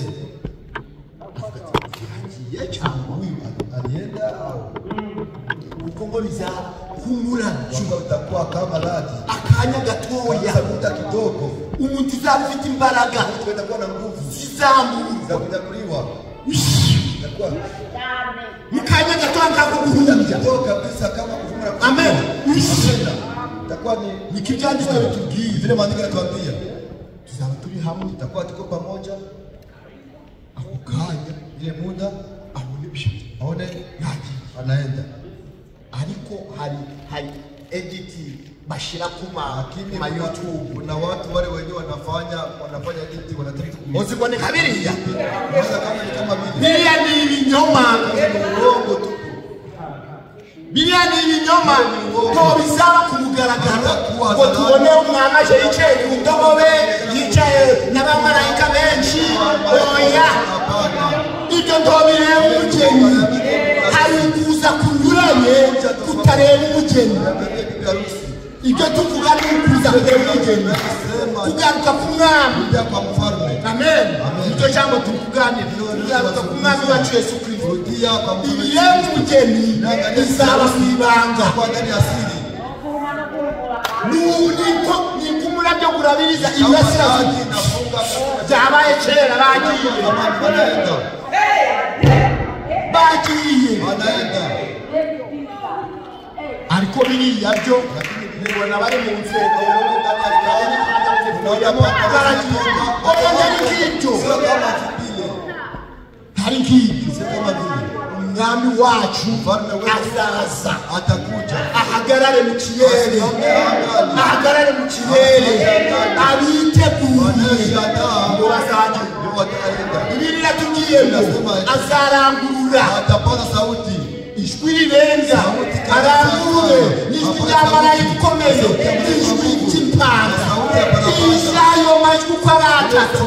Speaker 3: ye cyangwa
Speaker 1: Huyu alienda au
Speaker 3: uko ngo bizakumura
Speaker 1: chumba utakuwa kama radi.
Speaker 3: akanya gatoya,
Speaker 1: Muda kidogo.
Speaker 3: umuntu uzaba ufite imbaraga
Speaker 1: Tutakuwa na nguvu
Speaker 3: zizamurwa
Speaker 1: za kunyakuliwa. Itakuwa
Speaker 3: mu kanya gatoya nk'ako guhumbya.
Speaker 1: kidogo kabisa kama kuvumura.
Speaker 3: Amen.
Speaker 1: Itakuwa ni
Speaker 3: Niko ibyanditswe bitubwiye,
Speaker 1: vile maandiko yanatuambia.
Speaker 3: tuzaba turi hamwe.
Speaker 1: Itakuwa tuko pamoja
Speaker 3: Ako kanya
Speaker 1: ile muda
Speaker 3: abone byo
Speaker 1: aone
Speaker 3: yagiye,
Speaker 1: anaenda.
Speaker 3: ariko hari editi bashira ku
Speaker 1: Lakini
Speaker 3: ma YouTube
Speaker 1: kuna watu wale wenyewe wanafanya edit wanataka
Speaker 3: uziboneka biriya
Speaker 1: kama ni kama vile
Speaker 3: biriya ni ibinyoma,
Speaker 1: uongo tu.
Speaker 3: biriya ni ibinyoma ko bizaba ku mugaragaro, ngo tubone umwami aje yicaye ku ndogobe, yicaye n'abamarayika benshi. Oya,
Speaker 1: Hapana.
Speaker 3: ibyo ntobireba umugeni. Hari ukuza kunyuranye kutareba umugeni.
Speaker 1: Angalia bibi harusi.
Speaker 3: Ibyo tuvuga ni ukuza kureba umugeni, kugaruka ku mwami.
Speaker 1: Kuja kwa mfalme.
Speaker 3: Amen. Nicyo cyangwa turi kuganira, kugaruka ku mwami wacu Yesu Kristo.
Speaker 1: Rudia kwa mfalme.
Speaker 3: Ibireba umugeni bizaba mu ibanga.
Speaker 1: Kwa ndani ya siri.
Speaker 3: niko umurabyo gurabiriza iburasirazuba.
Speaker 1: Nafunga
Speaker 3: Byabaye kera bagiye
Speaker 1: wanaenda. Wanaenda.
Speaker 3: ariko biriya byo bibona bari mu nzego hari nk'ibyo umwami wacu azaza
Speaker 1: Atakuja.
Speaker 3: ahagarare mu kirere, ahagarare mu kirere, abiteguye ngo bazajye.
Speaker 1: Ndio wataenda.
Speaker 3: Bibiliya tugiye ngo azarangurura
Speaker 1: Atapaza sauti.
Speaker 3: ijwi rirenga arangurure n'ijwi rya marayika ukomeye n'ijwi ry'impanda ayo majwi uko ari atatu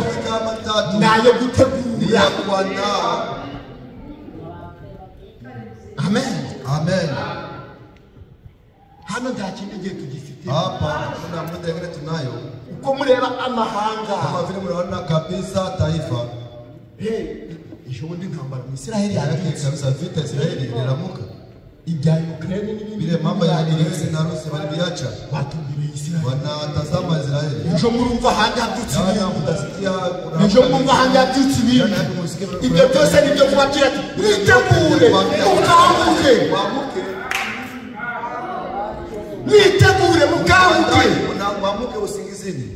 Speaker 3: nayo gutegura. Amen.
Speaker 1: Amen.
Speaker 3: Hano nta kindi gihe tugifite.
Speaker 1: Hapa kuna muda mwingine tunayo.
Speaker 3: Uko mureba amahanga.
Speaker 1: Kama vile mnaona kabisa taifa.
Speaker 3: Ishubundi ntambara mu Israeli yagiye
Speaker 1: kabisa vita Israeli iramuka.
Speaker 3: Ibya Ukraine n'ibindi
Speaker 1: bile mambo ya Urusi na Rusi waliacha.
Speaker 3: Batumbire Israeli.
Speaker 1: Wanatazama Israeli.
Speaker 3: Ejo murumva handi habyutse ibintu.
Speaker 1: Mutasikia
Speaker 3: ejo murumva handi habyutse ibintu. Ibyo byose nibyo kubabwira ati mwitegure mukanguke. Mwitegure mukanguke.
Speaker 1: Mwamuke usingizini.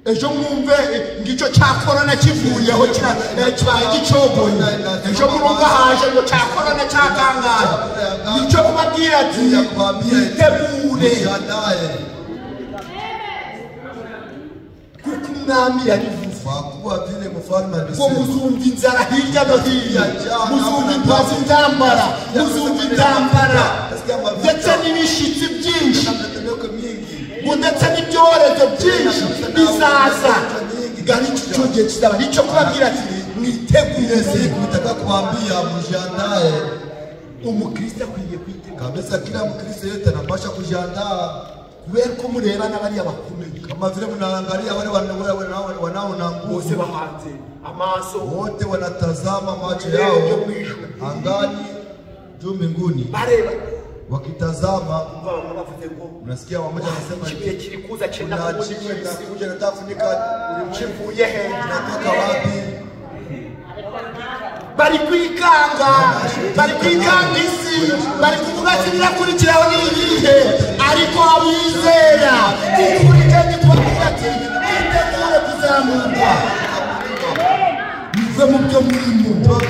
Speaker 3: Ejo mwumve ngico cya corona kivuyeho kibaye gicogoye. Ejo murumva haje ngo cya corona cyakangaye. Nico kubabwira ati mwitegure. Kuko umwami yabivuze.
Speaker 1: Wakuwa vile mfalme
Speaker 3: alisema. Muzumva inzara hirya no hino. Muzumva intwazi intambara. Muzumva intambara. Ndetse n'ibishitsi byinshi. Ndetse n'ibyorezo byinshi bizaza. Gari icyo gihe kizaba nicyo kubabwira ati mwitegure.
Speaker 1: Kutaka kuambia mjiandae.
Speaker 3: Umukristo akwiye kwitegura.
Speaker 1: Kabisa kila mkristo yote anapasha kujiandaa.
Speaker 3: Kubera ko mureba n'abari abakomeye.
Speaker 1: Kama vile mnaangalia wale wanaona nguvu
Speaker 3: bahanze amaso
Speaker 1: wote wanatazama macho yao angani juu mbinguni
Speaker 3: bareba
Speaker 1: wakitazama. Unasikia mmoja anasema
Speaker 3: kilikuza chenda
Speaker 1: kuja natafunika
Speaker 3: ulimchifuye he
Speaker 1: natoka wapi?
Speaker 3: Bari kwikanga isi bari kuvuga ati birakurikiraho n'ibihe ariko abizera ikurikiranye kuvuga ati itegure kuzamuka muve mu byo murimo.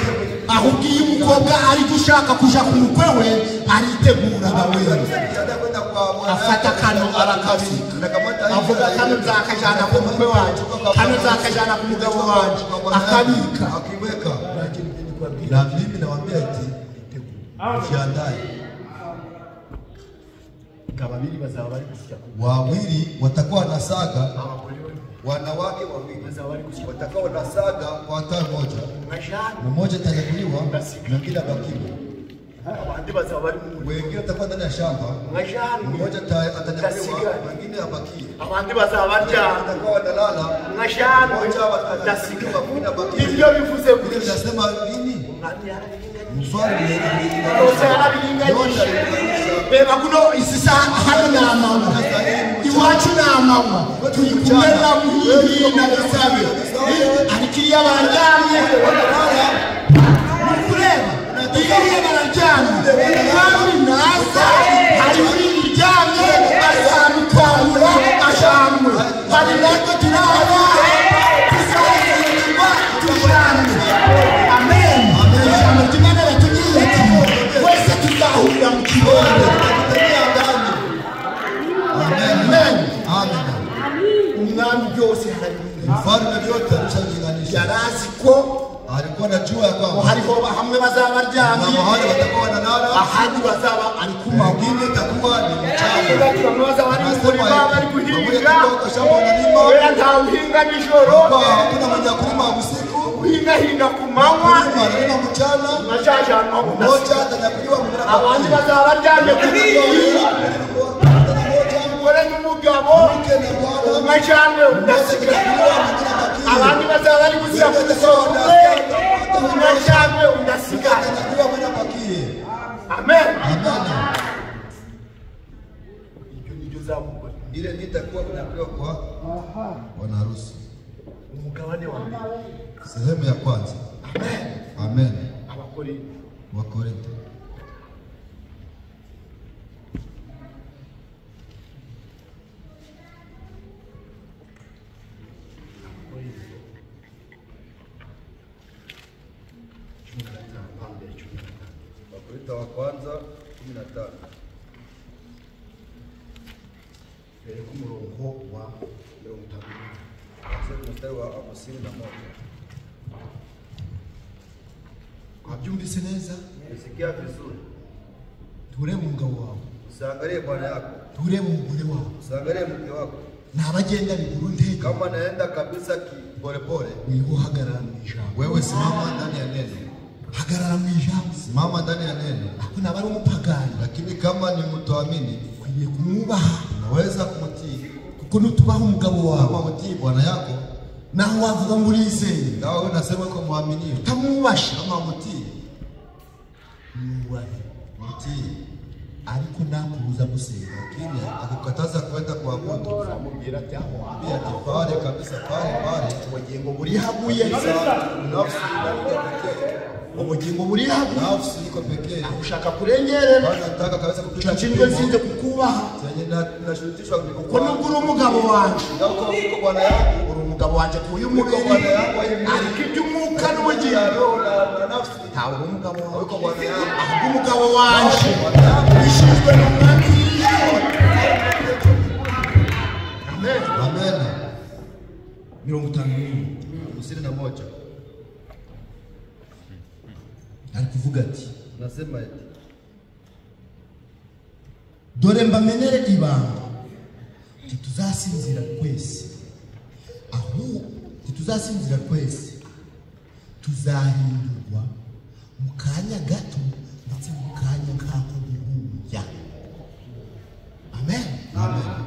Speaker 3: Ahubwo iyo umukobwa ari gushaka kuja ku mukwe we aritegura nawe afata kano arakabika avuga kano nzakajana ku mukwe wanje kano nzakajana ku mugabo wanje akabika
Speaker 1: akiweka. Na mimi nawaambia eti jiandae.
Speaker 3: Kababili bazaba bari kusya
Speaker 1: wawili watakuwa nasaga, wanawake wawili watakuwa nasaga kwa hata moja, mmoja atanyakuliwa na mwingine abakiwe. Wengine watakuwa ndani ya shamba, mmoja atanyakuliwa mwingine abakie.
Speaker 3: Abandi bazaba barya
Speaker 1: watakuwa wanalala,
Speaker 3: mmoja
Speaker 1: atanyakuliwa mwingine abakie.
Speaker 3: Ibyo bivuze
Speaker 1: kuri nasema nini? Mfalme
Speaker 3: beba kuno isisa hano na mama iwacu na mama tuyikumera muhiri na gasabe arikiriya baryamye kureba iriya baryamye kandi nasa hari iryamye asamukangura ashamwe hari nako turaba tuzayirwa amen. Umwami byose
Speaker 1: mfalme vyote alishalinganisha.
Speaker 3: Yarazi ko
Speaker 1: alikuwa anajua kwamba
Speaker 3: hariho hamwe bazaba baryamye
Speaker 1: na mahali watakuwa wanalala,
Speaker 3: ahandi bazaba ari kuma
Speaker 1: wengine itakuwa ni mchana.
Speaker 3: Bamwe bazaba bari mu murima bari guhinga
Speaker 1: shamba wanalima,
Speaker 3: wera nta uhinga nijoro,
Speaker 1: hakuna mwenye kulima usiku,
Speaker 3: uhinga ku manywa,
Speaker 1: analima mchana,
Speaker 3: mmoja
Speaker 1: atanyakuliwa
Speaker 3: abandi bazaba baryamye ku murima umugore n'umugabo umajyane udasigara abandi bazaba bari gushyira ku isonga umajyane udasigara. Amen. Ibyo nibyo zavuga
Speaker 1: ile nitakuwa kunapewa kwa bwana harusi.
Speaker 3: Umugabane wa mbere
Speaker 1: sehemu ya kwanza.
Speaker 3: Amen.
Speaker 1: Amen.
Speaker 3: Wakorintho
Speaker 1: Wakorintho wa kwanza 15
Speaker 3: mbere ku murongo wa 50
Speaker 1: mstari wa 51.
Speaker 3: Wabyumvise neza?
Speaker 1: Nisikia vizuri.
Speaker 3: turebe umugabo wawe,
Speaker 4: usiangalie bwana yako,
Speaker 3: turebe umugore wawe,
Speaker 4: usiangalie mke wako.
Speaker 3: nabagenda biguru ndege,
Speaker 4: Kama naenda kabisa polepole,
Speaker 3: niho hagarara mu ijambo,
Speaker 4: wewe simama ndani ya neno,
Speaker 3: hagarara mu ijambo.
Speaker 4: simama ndani ya neno.
Speaker 3: Ako nabari umupagani,
Speaker 4: Lakini kama ni mtuamini,
Speaker 3: ukwiriye kumwubaha,
Speaker 4: unaweza kumtii.
Speaker 3: kuko nutubaha umugabo wawe,
Speaker 4: Kama mtii bwana yako,
Speaker 3: naho wavuga ngo urizeye,
Speaker 4: na wewe unasema uko muaminifu,
Speaker 3: utamwubasha,
Speaker 4: kama mtii,
Speaker 3: mwubahe.
Speaker 4: mtii.
Speaker 3: Ariko nakubuza gusenga,
Speaker 4: Lakini akikataza kwenda kuabudu,
Speaker 3: amubwira ati aho
Speaker 4: pia pale kabisa, pale
Speaker 3: ubugingo buri haguye,
Speaker 4: nafsi iko pekee,
Speaker 3: ubugingo buri haguye,
Speaker 4: nafsi iko pekee.
Speaker 3: ushaka kurengerera,
Speaker 4: Bwana nataka kabisa kupita
Speaker 3: nshinzwe nsinze kukubaha,
Speaker 4: chenye nashurutishwa
Speaker 3: ko
Speaker 4: kuliko
Speaker 3: nubwo uri umugabo wanje,
Speaker 4: uko bwana yangu,
Speaker 3: uri umugabo wanje kuyu
Speaker 4: uko
Speaker 3: mubiri,
Speaker 4: bwana yangu,
Speaker 3: ariko iby'umwuka n'ubugingo
Speaker 4: na nafsi,
Speaker 3: ntawe uri umugabo wawe,
Speaker 4: uko bwana yangu,
Speaker 3: ahubwo umugabo wanje ishinzwe n'umwami w'ijuru. Amen.
Speaker 4: amen.
Speaker 3: 51 ari kuvuga ati,
Speaker 4: Nasema eti
Speaker 3: dore mbamenere ibanga, tituzasinzira twese, aho tituzasinzira twese, tuzahindurwa mu kanya gato ndetse mu kanya nk'ako guhumbya. Amen.
Speaker 4: amen.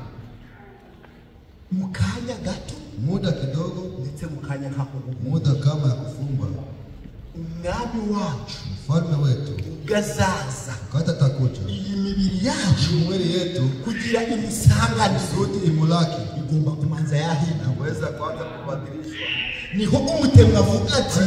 Speaker 3: Mu kanya gato
Speaker 4: Muda kidogo,
Speaker 3: ndetse mu kanya nk'ako guhumbya,
Speaker 4: muda kama ya kufumba,
Speaker 3: umwami wacu
Speaker 4: mfalme wetu
Speaker 3: gazaza
Speaker 4: wakati atakuja,
Speaker 3: iyi mibiri yacu
Speaker 4: mwili yetu
Speaker 3: kugira imisanganizo
Speaker 4: zote imulaki,
Speaker 3: igomba kumanza yahinda.
Speaker 4: naweza kwanza kubadilishwa.
Speaker 3: Niho umutemwa avuga ati,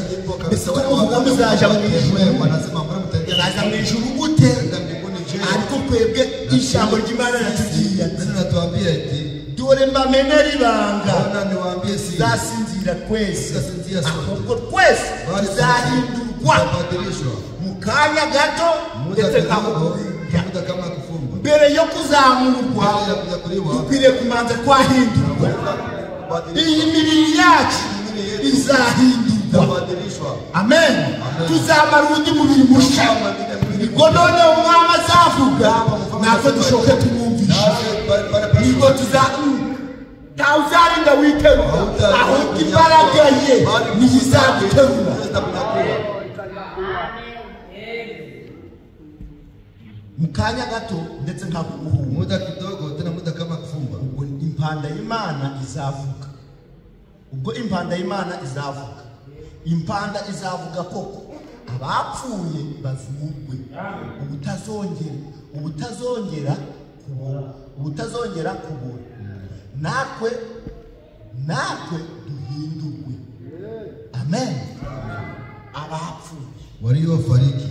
Speaker 3: mbese ko muvuga muzaja mu ijuru,
Speaker 4: wanasema mbona mtaingia
Speaker 3: zaza mu ijuru gute?
Speaker 4: mbinguni? Je,
Speaker 3: Ariko twebwe ijambo ry'Imana yatubwiye ati,
Speaker 4: nani natuambia eti
Speaker 3: dore mbamenera ibanga,
Speaker 4: Bwana niwaambie si
Speaker 3: tuzasinzira twese,
Speaker 4: Tuzasinzira sote.
Speaker 3: ahubwo twese
Speaker 4: bali
Speaker 3: tuzahindurwa
Speaker 4: kubadilishwa
Speaker 3: mu kanya gato
Speaker 4: muda
Speaker 3: ndetse
Speaker 4: kidogo,
Speaker 3: kaguhumbya.
Speaker 4: muda kama ya kufumba.
Speaker 3: Mbere yo kuzamurwa
Speaker 4: Mbele ya kunyakuliwa,
Speaker 3: dukwiriye kumanza twahindurwa, iyi mibiri yacu izahindurwa.
Speaker 4: kubadilishwa.
Speaker 3: Amen. Tuzamara undi mubiri mushya, nibwo none umwami azavuga, natwe dushoke tumwumvisha, nibwo ntawe uzarinda witerura, ahubwo imbaraga ye niyo izaguterura. Mu kanya gato ndetse nka kuguhumura,
Speaker 4: Muda kidogo, tena muda kama ya kufumba.
Speaker 3: ubwo impanda y'Imana izavuga, ubwo impanda y'Imana izavuga, impanda izavuga koko abapfuye bazurwe, ubutazongera kubura, natwe duhindurwe. Amen. Abapfuye
Speaker 4: Waliofariki,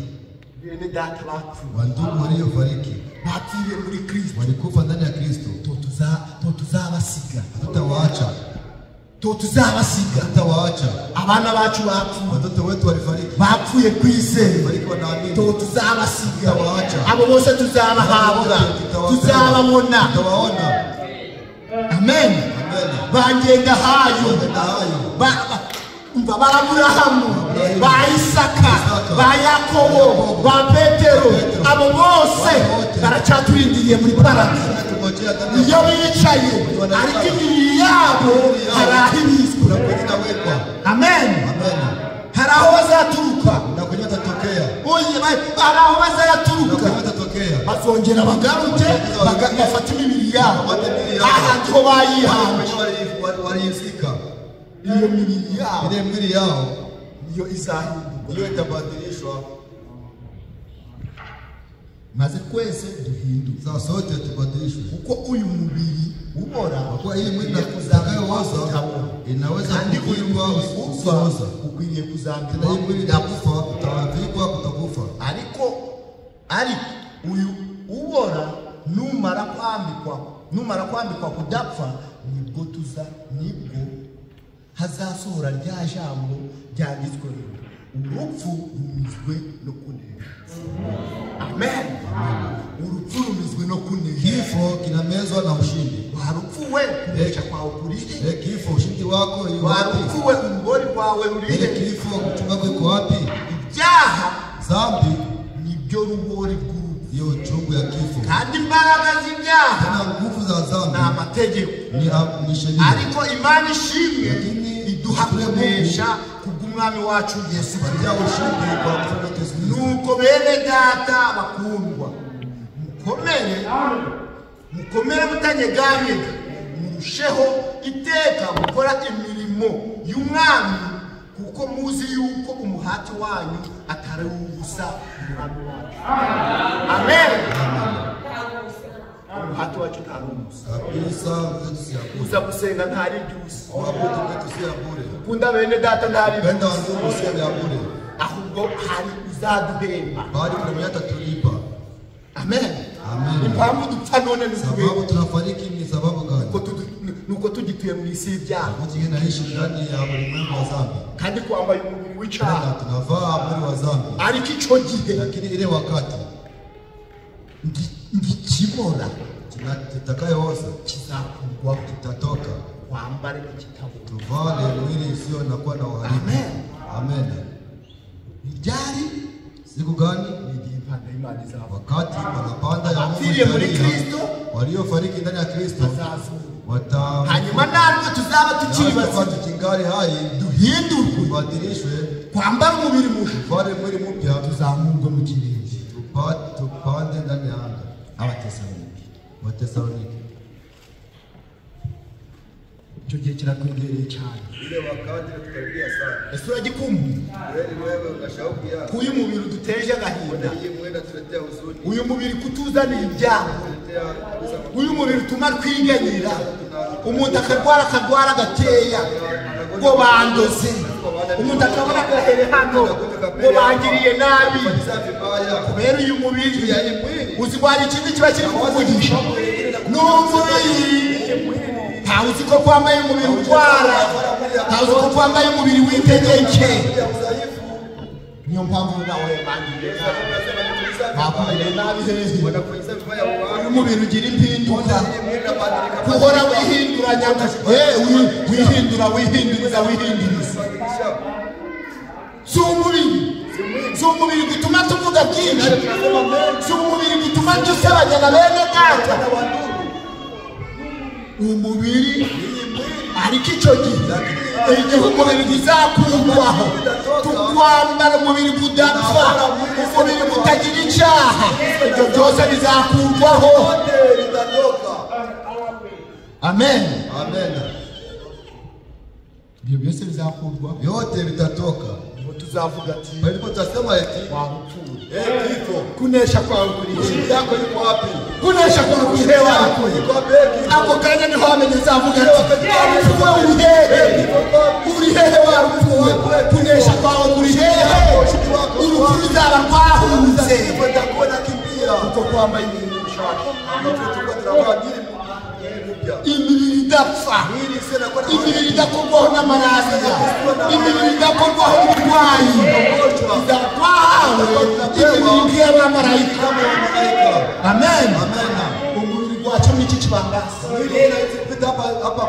Speaker 3: bene data bapfuye,
Speaker 4: wandugu waliofariki,
Speaker 3: bapfiriye muri Kristo,
Speaker 4: walikufa ndani ya Kristo,
Speaker 3: tuzabasiga,
Speaker 4: hatutawaacha, hatutawaacha.
Speaker 3: abana bacu bapfuye,
Speaker 4: Watoto wetu walifariki,
Speaker 3: bapfuye kwizera,
Speaker 4: walikuwa wanaamini,
Speaker 3: tuzabasiga,
Speaker 4: Tutawaacha.
Speaker 3: abo bose tuzabahabwa, tuzababona.
Speaker 4: tutawaona.
Speaker 3: Amen.
Speaker 4: Amen.
Speaker 3: Bangenda hayo,
Speaker 4: Wanaenda hayo,
Speaker 3: umva ba Aburahamu, ba Isaka, ba Yakobo, ba Petero, abo bose baracaturindiriye muri paradizo.
Speaker 4: tungojea ndani
Speaker 3: Iyo bicaye ariko imibiri yabo hari aho ibizwe.
Speaker 4: na kwenye nawekwa.
Speaker 3: Amen.
Speaker 4: Amen.
Speaker 3: Hari aho bazaturuka,
Speaker 4: Na kwenye tatokea,
Speaker 3: hari aho bazaturuka,
Speaker 4: na kwenye tatokea,
Speaker 3: bazongera bagaruke bafata imibiri yabo ahandi ho bayihawe.
Speaker 4: waliizika
Speaker 3: Iyo mibiri yabo
Speaker 4: ile mwili yao,
Speaker 3: niyo izahinduka,
Speaker 4: hiyo itabadilishwa.
Speaker 3: maze twese duhinduke,
Speaker 4: Sasa sote tubadilishwe,
Speaker 3: kuko uyu mubiri ubora
Speaker 4: kwa hii mwili itakayooza inaweza kuvikwa usioza,
Speaker 3: ukwiriye
Speaker 4: na
Speaker 3: kuzambirwa
Speaker 4: hii mwili itakufa, utavikwa kutakufa.
Speaker 3: ariko uyu ubora numara kwambikwa kudapfa, nibwo hazasohora rya jambo ryanditswe, urupfu rumizwe no kunesha. Amen. Urupfu rumizwe no kunesha.
Speaker 4: Kifo kinamezwa na ushindi.
Speaker 3: Warupfuwe kunesha kwawe kurihe?
Speaker 4: Kifo ushindi wako iko wapi?
Speaker 3: Warupfuwe urugori rwawe rurihe?
Speaker 4: Kifo kuchunga iko wapi?
Speaker 3: Ibyaha
Speaker 4: Dhambi
Speaker 3: nibyo rugori rw'urupfu.
Speaker 4: hiyo uchungu ya kifo.
Speaker 5: kandi imbaraga z'ibyaha
Speaker 4: Tena nguvu za dhambi
Speaker 5: ni amategeko,
Speaker 4: ni sheria.
Speaker 5: ariko Imana ishimwe iduha kunesha kubw'umwami wacu Yesu
Speaker 4: Kupatia ushindi kwa mfano Yesu Kristo.
Speaker 5: nuko bene data bakundwa, mukomere mutanyeganyega, murusheho iteka gukora imirimo y'umwami, kuko muzi yuko umuhati wanyu atari ubusa umwami wacu. Amen. Umuhati wacu atari ubusa
Speaker 4: Kabisa mzetu si ya bure.
Speaker 5: uza gusenga ntari iby'ubusa,
Speaker 4: Wabudu kwetu si ya bure.
Speaker 5: ukunda bene data ntari
Speaker 4: Penda
Speaker 5: iby'ubusa,
Speaker 4: wandugu si ya bure.
Speaker 5: ahubwo hari uzaduhemba.
Speaker 4: Bali kuna mwenye atatulipa.
Speaker 5: Amen.
Speaker 4: Amen.
Speaker 5: Impamvu dupfa none ni
Speaker 4: Sababu
Speaker 5: kubera
Speaker 4: tunafariki ni sababu gani?
Speaker 5: nuko tugituye mu isi y'ibyaha,
Speaker 4: Mtu naishi ndani ya ulimwengu wa dhambi.
Speaker 5: kandi twambaye umubiri
Speaker 4: Tena
Speaker 5: w'icyaha,
Speaker 4: tunavaa mwili wa dhambi.
Speaker 5: ariko icyo gihe
Speaker 4: Lakini ile wakati
Speaker 5: ngikibora
Speaker 4: kitakayooza
Speaker 5: kizakurwaho,
Speaker 4: kitatoka.
Speaker 5: wambare igitabo.
Speaker 4: Tuvale mwili usio na kuwa na uharibu.
Speaker 5: Amen.
Speaker 4: Amen.
Speaker 5: Ibyari
Speaker 4: Siku gani?
Speaker 5: igihe impanda y'Imana izaba,
Speaker 4: Wakati panapanda ya Mungu
Speaker 5: Abapfiriye muri
Speaker 4: italia,
Speaker 5: Kristo
Speaker 4: waliofariki ndani ya Kristo
Speaker 5: bazazura, hanyuma natwe tuzaba tukiri bazima,
Speaker 4: tukingali hai
Speaker 5: duhindurwe,
Speaker 4: tubadilishwe,
Speaker 5: twambare umubiri mushya,
Speaker 4: tuvale mwili mpya,
Speaker 5: tuzamurwe mu kirere.
Speaker 4: tupande ndani ya anga. Wathesalonike.
Speaker 5: Icyo gihe kirakwegereye cyane.
Speaker 4: Ile wakati tukaribia sana.
Speaker 5: Ese uragikumbuye?
Speaker 4: Wewe una shauku yako.
Speaker 5: Uyu mubiri uduteje agahinda,
Speaker 4: Hii mwenda tuletea huzuni.
Speaker 5: uyu mubiri kutuzanira ibyago,
Speaker 4: Tuletea kabisa
Speaker 5: uyu mubiri utuma twiganyira, umuntu akarwara gakeya ngo bandoze, umuntu akabona agahere hano ngo bangiriye nabi,
Speaker 4: vibaya.
Speaker 5: kubera uyu mubiri. Uzi ko hari ikindi kiba kiri kukuvugisha, ni umubiri. Ntawe uzi ko kwambaye umubiri urwara, ntawe uzi ko kwambaye umubiri w'itegeke. Niyo mpamvu nawe bangiriye nabi, bakugiriye nabi hehe. Uyu mubiri ugira impinduka, guhora wihinduranya, wihinduriza. Si umubiri gutuma tuvuga byinshi, si umubiri gutuma dusebanya na bene data. Umubiri ariko icyo gihe igihe umubiri uzakurwaho, tukwambara umubiri udapfa, umubiri utagira icyaha, ibyo byose bizakurwaho. Amen.
Speaker 4: Amen.
Speaker 5: Ibyo byose bizakurwa,
Speaker 4: Yote vitatoka.
Speaker 5: ngo tuzavuga ati
Speaker 4: Kwa hivyo tutasema eti
Speaker 5: wapfuye.
Speaker 4: kifo
Speaker 5: Kunesha kwawe kuri
Speaker 4: shida yako iko wapi?
Speaker 5: kunesha kwawe kuri hehe wapfuye.
Speaker 4: Iko wapi kifo?
Speaker 5: Ako kanya niho wamenye azavuga ati wapfuye uri hehe, uri hehe wapfuye. Kunesha kwawe kuri hehe, urupfu ruzaba rwahunze,
Speaker 4: Utakuwa nakimbia.
Speaker 5: kuko kwambaye imibiri mishasha,
Speaker 4: Tutakuwa tunavaa dini mpya.
Speaker 5: imibiri idapfa,
Speaker 4: Ili sio na kuwa na
Speaker 5: imibiri idakorwaho n'amarasiya, imibiri idakorwaho uburwayi, izatwahawe imibiri nk'iy'abamarayika.
Speaker 4: malaika.
Speaker 5: Amen.
Speaker 4: Amen.
Speaker 5: Umubiri wacu ni iki kibambasi,
Speaker 4: Mwili inapita hapa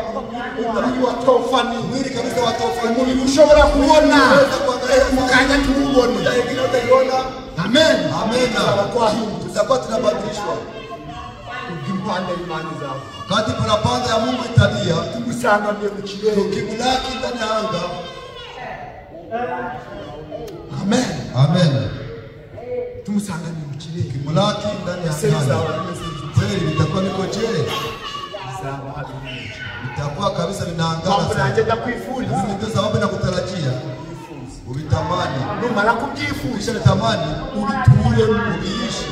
Speaker 5: umubiri wa tofani,
Speaker 4: mwili kabisa wa tofauti.
Speaker 5: umubiri ushobora kubona mu kanya tuwubone.
Speaker 4: Ingine utaiona.
Speaker 5: Amen.
Speaker 4: Amen.
Speaker 5: Twahinduka
Speaker 4: Tutakuwa tunabadilishwa.
Speaker 5: impande y'Imana zawe,
Speaker 4: Wakati parapanda ya Mungu italia,
Speaker 5: tumusanganiye mu kirere.
Speaker 4: tukimlaki ndani ya anga.
Speaker 5: Amen.
Speaker 4: Amen.
Speaker 5: Tumusanganiye mu kirere.
Speaker 4: Mulaki ndani ya
Speaker 5: Ese bizaba
Speaker 4: anga.
Speaker 5: bimeze bite?
Speaker 4: Kweli vitakuwa niko je?
Speaker 5: Bizaba habiri.
Speaker 4: Vitakuwa kabisa
Speaker 5: Mpamvu
Speaker 4: vinaangana
Speaker 5: nanjye
Speaker 4: sana.
Speaker 5: ndakwifuriza,
Speaker 4: Mimi ndio sababu nakutarajia. Uvitamani.
Speaker 5: numara kubyifuza
Speaker 4: Kisha nitamani
Speaker 5: ubituremo.
Speaker 4: ubiishi.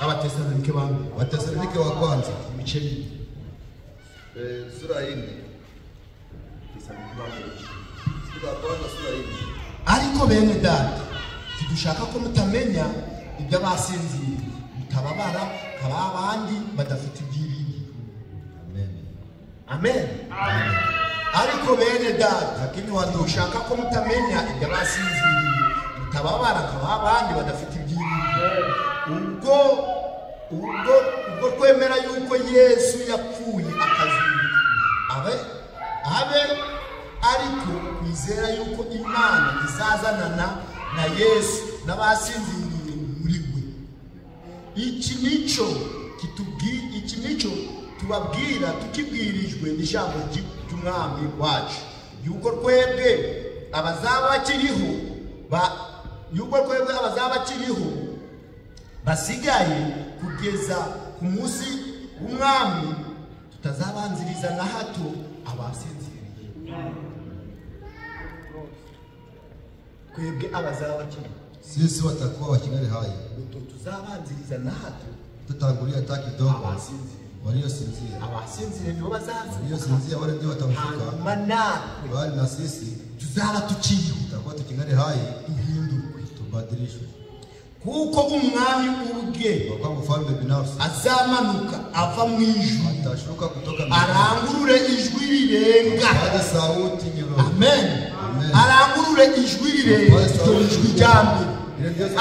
Speaker 5: Abatesalonike bamwe
Speaker 4: Wathesalonike wa kwanza
Speaker 5: ibice bine.
Speaker 4: sura 4. Sura ya kwanza sura 4.
Speaker 5: Ariko bene data, tidushaka ko mutamenya ibyo abasinziriye, mutababara kaba abandi badafite ibyiringiro.
Speaker 4: Amen.
Speaker 5: Amen. Ariko bene data,
Speaker 4: Lakini watu
Speaker 5: tidushaka ko mutamenya ibyo abasinziriye, mutababara kaba abandi badafite ibyiringiro. Ubwo twemera yuko Yesu yapfuye akazuka, abe ariko kwizera yuko Imana izazanana na Yesu n'abasinziriye muri we. iki nico tubabwira tukibwirijwe n'ijambo ry'umwami wacu yuko twebwe abazaba bakiriho basigaye kugeza ku munsi w'umwami tutazabanziriza na hato abasinziriye. Twebwe abazaba bakiriho,
Speaker 4: sisi watakuwa wakingali hai,
Speaker 5: tuzabanziriza na hato
Speaker 4: tutangulia hata kidogo waliosinzia.
Speaker 5: Abasinziriye nibo bazaza,
Speaker 4: Waliosinzia wale ndio watafufuka, bali na sisi
Speaker 5: tuzaba tukiriho,
Speaker 4: tutakuwa tukingali hai, tuhindurwe, tubadilishwe.
Speaker 5: Kuko umwami ubwe
Speaker 4: kwa mfalme binafsi
Speaker 5: azamanuka ava mu ijuru,
Speaker 4: atashuka kutoka
Speaker 5: arangurure ijwi rirenga,
Speaker 4: sauti nyoro.
Speaker 5: Amen. Arangurure ijwi rirenga, ijwi ryambe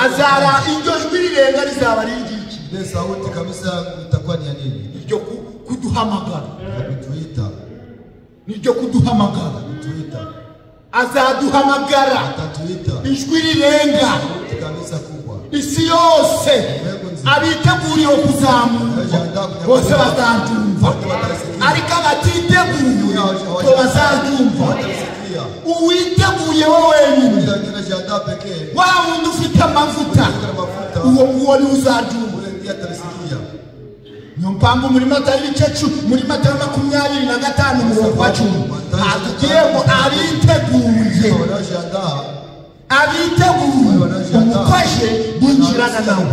Speaker 5: azara iryo jwi rirenga rizaba rigiki?
Speaker 4: Ile sauti kabisa itakuwa ni ya nini?
Speaker 5: Iryo kuduhamagara,
Speaker 4: kutuita,
Speaker 5: niryo kuduhamagara,
Speaker 4: kutuita,
Speaker 5: azaduhamagara,
Speaker 4: atatuita,
Speaker 5: ijwi rirenga
Speaker 4: kabisa kubwa.
Speaker 5: Isi yose abiteguriye kuzamuka bose bazandumva, ariko abatiteguye ko bazandumva. Uwiteguye wowe wenyine, wa wundi ufite amavuta, uwo ni uzandumva. Niyo mpamvu muri Matayo ibice 25 umurongo wa 10 atubwiye ngo abiteguye umufashe binjirana nawe,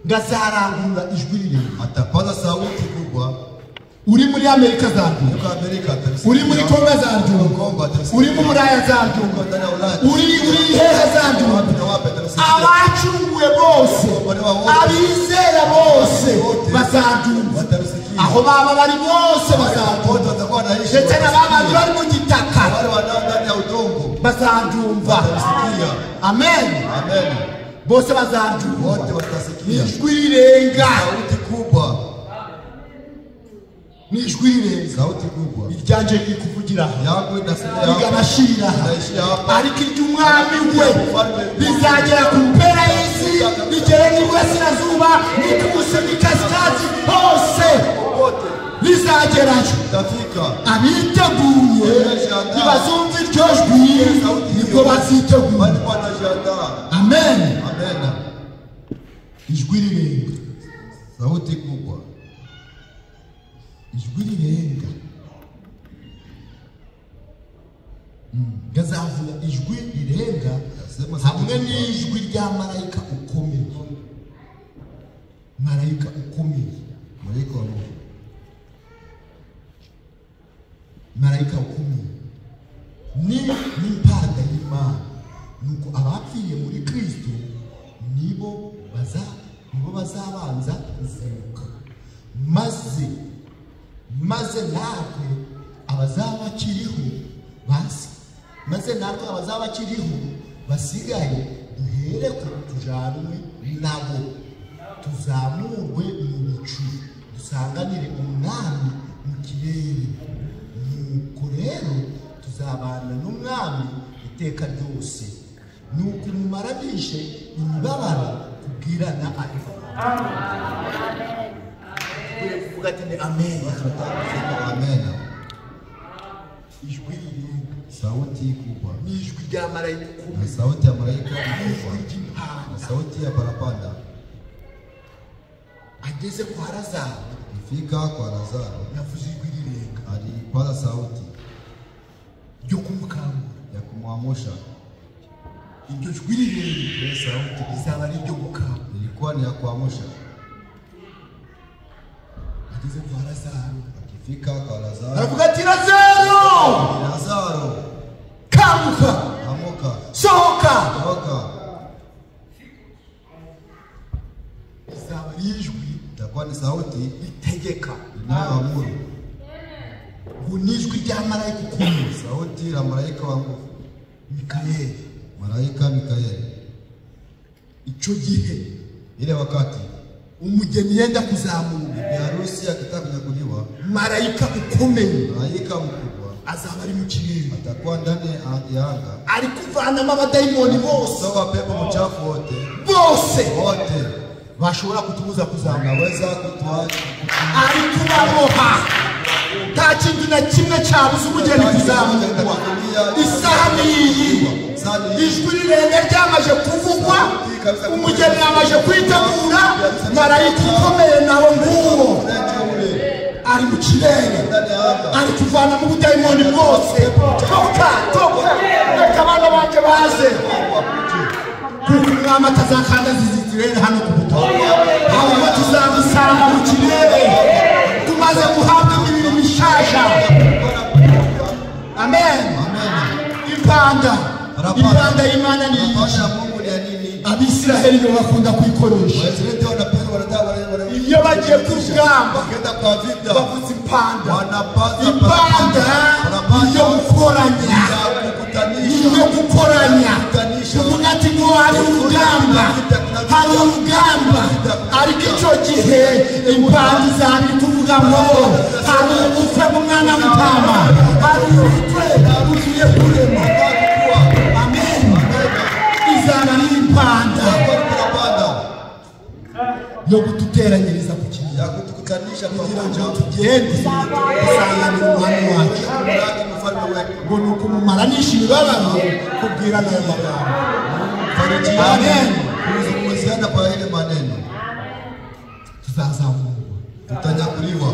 Speaker 5: ngazarangurura ijwi rirenga,
Speaker 4: atapaza sauti kubwa.
Speaker 5: Uri muri Amerika zaryo, uri muri Kongo zaryo, uri mu Buraya zaryo, uri hehe zaryo. Abacunguwe bose, abizera bose bazadumva, aho baba bari bose bazadumva, ndetse n'abandi bari mu gitaka bazadumva. Amen. Bose bazadumva, ijwi rirenga, n'ijwi rirenga,
Speaker 4: sauti kubwa
Speaker 5: iryanje rikuvugira
Speaker 4: yangu inasemea
Speaker 5: riganashira, ariko iry'umwami we bizagera ku mpera y'isi, rigere n'iburasirazuba n'ikaskazi hose bizagerayo. Abiteguye ntibazumva iryo jwi, nibwo baziteguye. Amen. Ijwi rirenga,
Speaker 4: sauti kubwa,
Speaker 5: ijwi rirenga, gazavuga ijwi rirenga hamwe n'ijwi rya marayika ukomeye. Marayika ukomeye, marayika ukomeye ni impanda y'Imana. Nuko abapfiye muri Kristo nibo bazabanza kuzuka, maze natwe abazaba bakiriho basigaye duhereko tujanwe nabo, tuzamurwe mu bicu, dusanganire umwami mu kirere. Nuko rero tuzabana n'umwami iteka ryose, nuko mumaranishe imibabaro kubwirana ariho. Kuvuga ati amen. Ijwi rirenga,
Speaker 4: sauti kubwa,
Speaker 5: n'ijwi rya marayika
Speaker 4: na sauti ya marayika kubwa, na sauti ya parapanda.
Speaker 5: Ageze kwa Lazaro,
Speaker 4: ifika kwa Lazaro,
Speaker 5: yavuze ijwi rirenga,
Speaker 4: alipaza sauti
Speaker 5: ryo kumukangura,
Speaker 4: ya kumwamsha.
Speaker 5: Iryo jwi rirenga,
Speaker 4: ile sauti
Speaker 5: izaba ari ryo gukangura,
Speaker 4: ilikuwa ni ya kuamsha.
Speaker 5: Ageze kwa Lazaro,
Speaker 4: akifika kwa Lazaro,
Speaker 5: aravuga ati Lazaro, kamuka, sohoka. Izaba ijwi,
Speaker 4: itakuwa ni sauti
Speaker 5: itegeka,
Speaker 4: inayoamuru.
Speaker 5: Unijwi rya marayika ukomeye,
Speaker 4: sauti la malaika wa nguvu,
Speaker 5: Mikaeli,
Speaker 4: malaika Mikaeli.
Speaker 5: Ico gihe,
Speaker 4: ile wakati
Speaker 5: umugeni yenda kuzamuka,
Speaker 4: bibi harusi akitaka kunyakuliwa,
Speaker 5: marayika ukomeye,
Speaker 4: malaika mkubwa
Speaker 5: azaba ari mu kirere,
Speaker 4: atakuwa ndani ya anga,
Speaker 5: ari kuvanamo abadayimoni bose,
Speaker 4: toa pepo mchafu wote
Speaker 5: bose bashobora kutubuza kuzamuka,
Speaker 4: anaweza kutuacha,
Speaker 5: ari kubaboha. Nta kintu na kimwe cyabuze umugeni kuzamuka. Isaha niyi, ijwi rirenge ryamaje kuvugwa, umugeni yamaje kwitegura, marayika ukomeye nawe nguwo ari mu kirere, ari kuvana mu budayimoni bwose. Toka reka abana banje baze, kuko umwami atazakanda zizitire hano ku butaka, ahubwo tuzamusanga mu kirere tumaze guhabwa imibiri mishasha. Amen. Impanda y'Imana ni Abisiraheli nibo bakunda kuyikoresha. Iyo bagiye ku rugamba bavuza impanda. Iyo gukoranya uvuga ati ngo hari urugamba, ariko icyo gihe impanda izaba iri kuvuga ngo hari ubukwe bw'umwana w'intama, hari ubukwe bugiye kurema. Amen. Izaba ari impanda yo kuduteranyiriza ku kintu,
Speaker 4: kutukutanisha
Speaker 5: kugira ngo tugende dusanganire umwami wacu, ngo ni ukumumaranisha imibabaro, kubwira nayo magambo. Amen.
Speaker 4: kuzungumziana kwa ile maneno,
Speaker 5: tuzazamurwa,
Speaker 4: tutanyakuliwa.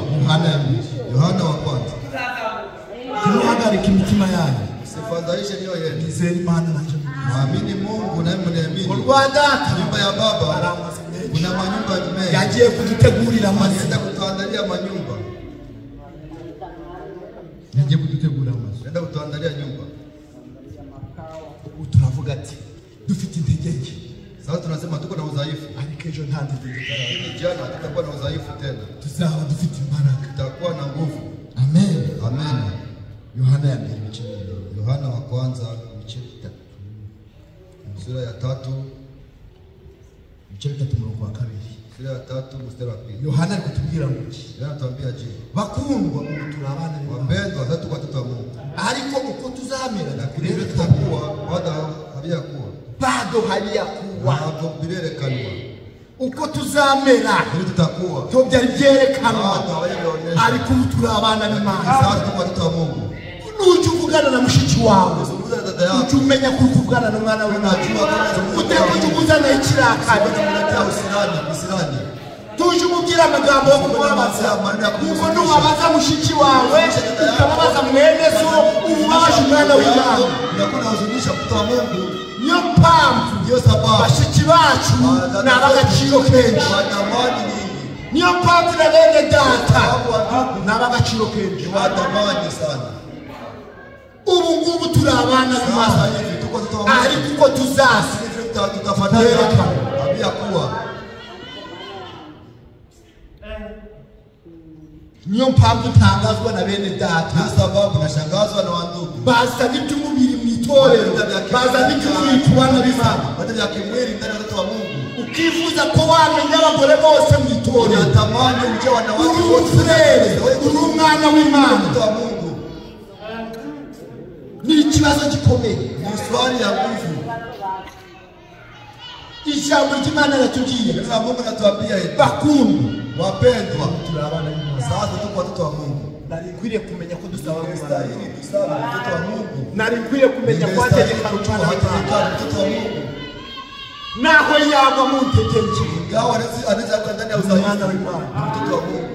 Speaker 4: Yohana wa kwanza.
Speaker 5: ntimuhagarike imitima yanyu,
Speaker 4: Usifadhaishe mioyo yenu,
Speaker 5: nizere Imana nanje
Speaker 4: mwamini Mungu naye mniamini.
Speaker 5: mu Rwanda
Speaker 4: Nyumba ya Baba kuna manyumba mengi,
Speaker 5: yagiye kudutegurira amazu,
Speaker 4: anaenda kutuandalia manyumba,
Speaker 5: yagiye kudutegurira amazu.
Speaker 4: anaenda kutuandalia nyumba.
Speaker 5: Ubu turavuga ati dufite intege nke,
Speaker 4: Sasa tunasema tuko na udhaifu,
Speaker 5: ariko ejo nta ntege nke,
Speaker 4: lakini jana tutakuwa na udhaifu tena,
Speaker 5: tuzaba dufite imbaraga.
Speaker 4: tutakuwa na nguvu.
Speaker 5: Amen.
Speaker 4: Amen.
Speaker 5: Yohana ya mbere ibice bibiri.
Speaker 4: Yohana wa kwanza ibice 3, sura ya 3,
Speaker 5: ibice 3 umurongo wa 2.
Speaker 4: sura ya 3 mstari wa 2.
Speaker 5: Yohana ari kutubwira ngo
Speaker 4: Yohana anatuambia je,
Speaker 5: bakundwa ubu turi abana b'Imana,
Speaker 4: wapendwa, sasa tuko watoto wa Mungu,
Speaker 5: ariko uko tuzamera
Speaker 4: lakini hivi tutakuwa bado haviyakuwa,
Speaker 5: bado habiyakuwa.
Speaker 4: bado birerekanwa.
Speaker 5: Uko tuzamera
Speaker 4: Hivi tutakuwa
Speaker 5: to byari byerekanwa,
Speaker 4: bado hawajaonyesha.
Speaker 5: ariko ubu turi abana b'Imana.
Speaker 4: Sasa tuko watoto wa Mungu.
Speaker 5: Nujya uvugana na mushiki wawe,
Speaker 4: Zungumza na dada yako,
Speaker 5: ujye umenya ko uvugana na mwana w'Imana, utekujya umuzana ikirakari,
Speaker 4: unaletea usirani.
Speaker 5: tuje umubwira amagambo yo kumubabaza, kuko nuwabaza mushiki wawe ukababaza mwene so ubabaje umwana w'Imana.
Speaker 4: Unakuwa unahuzunisha mtoto wa Mungu.
Speaker 5: Niyo mpamvu
Speaker 4: Ndio sababu
Speaker 5: bashiki bacu ni ab'agaciro kenshi,
Speaker 4: wadamani nyingi,
Speaker 5: niyo mpamvu na bene data ni ab'agaciro kenshi.
Speaker 4: wadamani sana.
Speaker 5: Ubu ngubu turi abana
Speaker 4: Sasa
Speaker 5: b'Imana,
Speaker 4: hivi tuko watoto wa Mungu,
Speaker 5: ariko uko tuzaza
Speaker 4: tutafanana haviyakuwa.
Speaker 5: niyo mpamvu ntangazwa na bene data
Speaker 4: Ndio sababu nashangazwa na wandugu,
Speaker 5: bazana iby'umubiri mu itorero, bazana iby'umubiri ku bana b'Imana,
Speaker 4: watu vya kimwili ndani ya watoto wa Mungu.
Speaker 5: ukifuza ko wamenya abagore bose mu itorero,
Speaker 4: Unatamani uje wanawake
Speaker 5: uri
Speaker 4: wote
Speaker 5: umufurere, uri umwana w'Imana.
Speaker 4: watoto wa Mungu.
Speaker 5: Ni ikibazo gikomeye.
Speaker 4: Ni swali ya nguvu.
Speaker 5: Ijambo ry'Imana ratubwiye,
Speaker 4: Neno la Mungu natuambia hivi,
Speaker 5: bakundwa,
Speaker 4: wapendwa,
Speaker 5: turi abana b'Imana.
Speaker 4: sasa tuko watoto wa Mungu.
Speaker 5: Nari nkwiriye kumenya ko dusaba Imana,
Speaker 4: Stahili tusaba mtoto wa Mungu.
Speaker 5: nari nkwiriye kumenya ko hategeka umwana w'Imana,
Speaker 4: mtoto wa Mungu.
Speaker 5: naho yagwa mu ntege nke,
Speaker 4: Ingawa anaweza kuwa ndani ya udhaifu,
Speaker 5: umwana w'Imana.
Speaker 4: ni mtoto wa Mungu.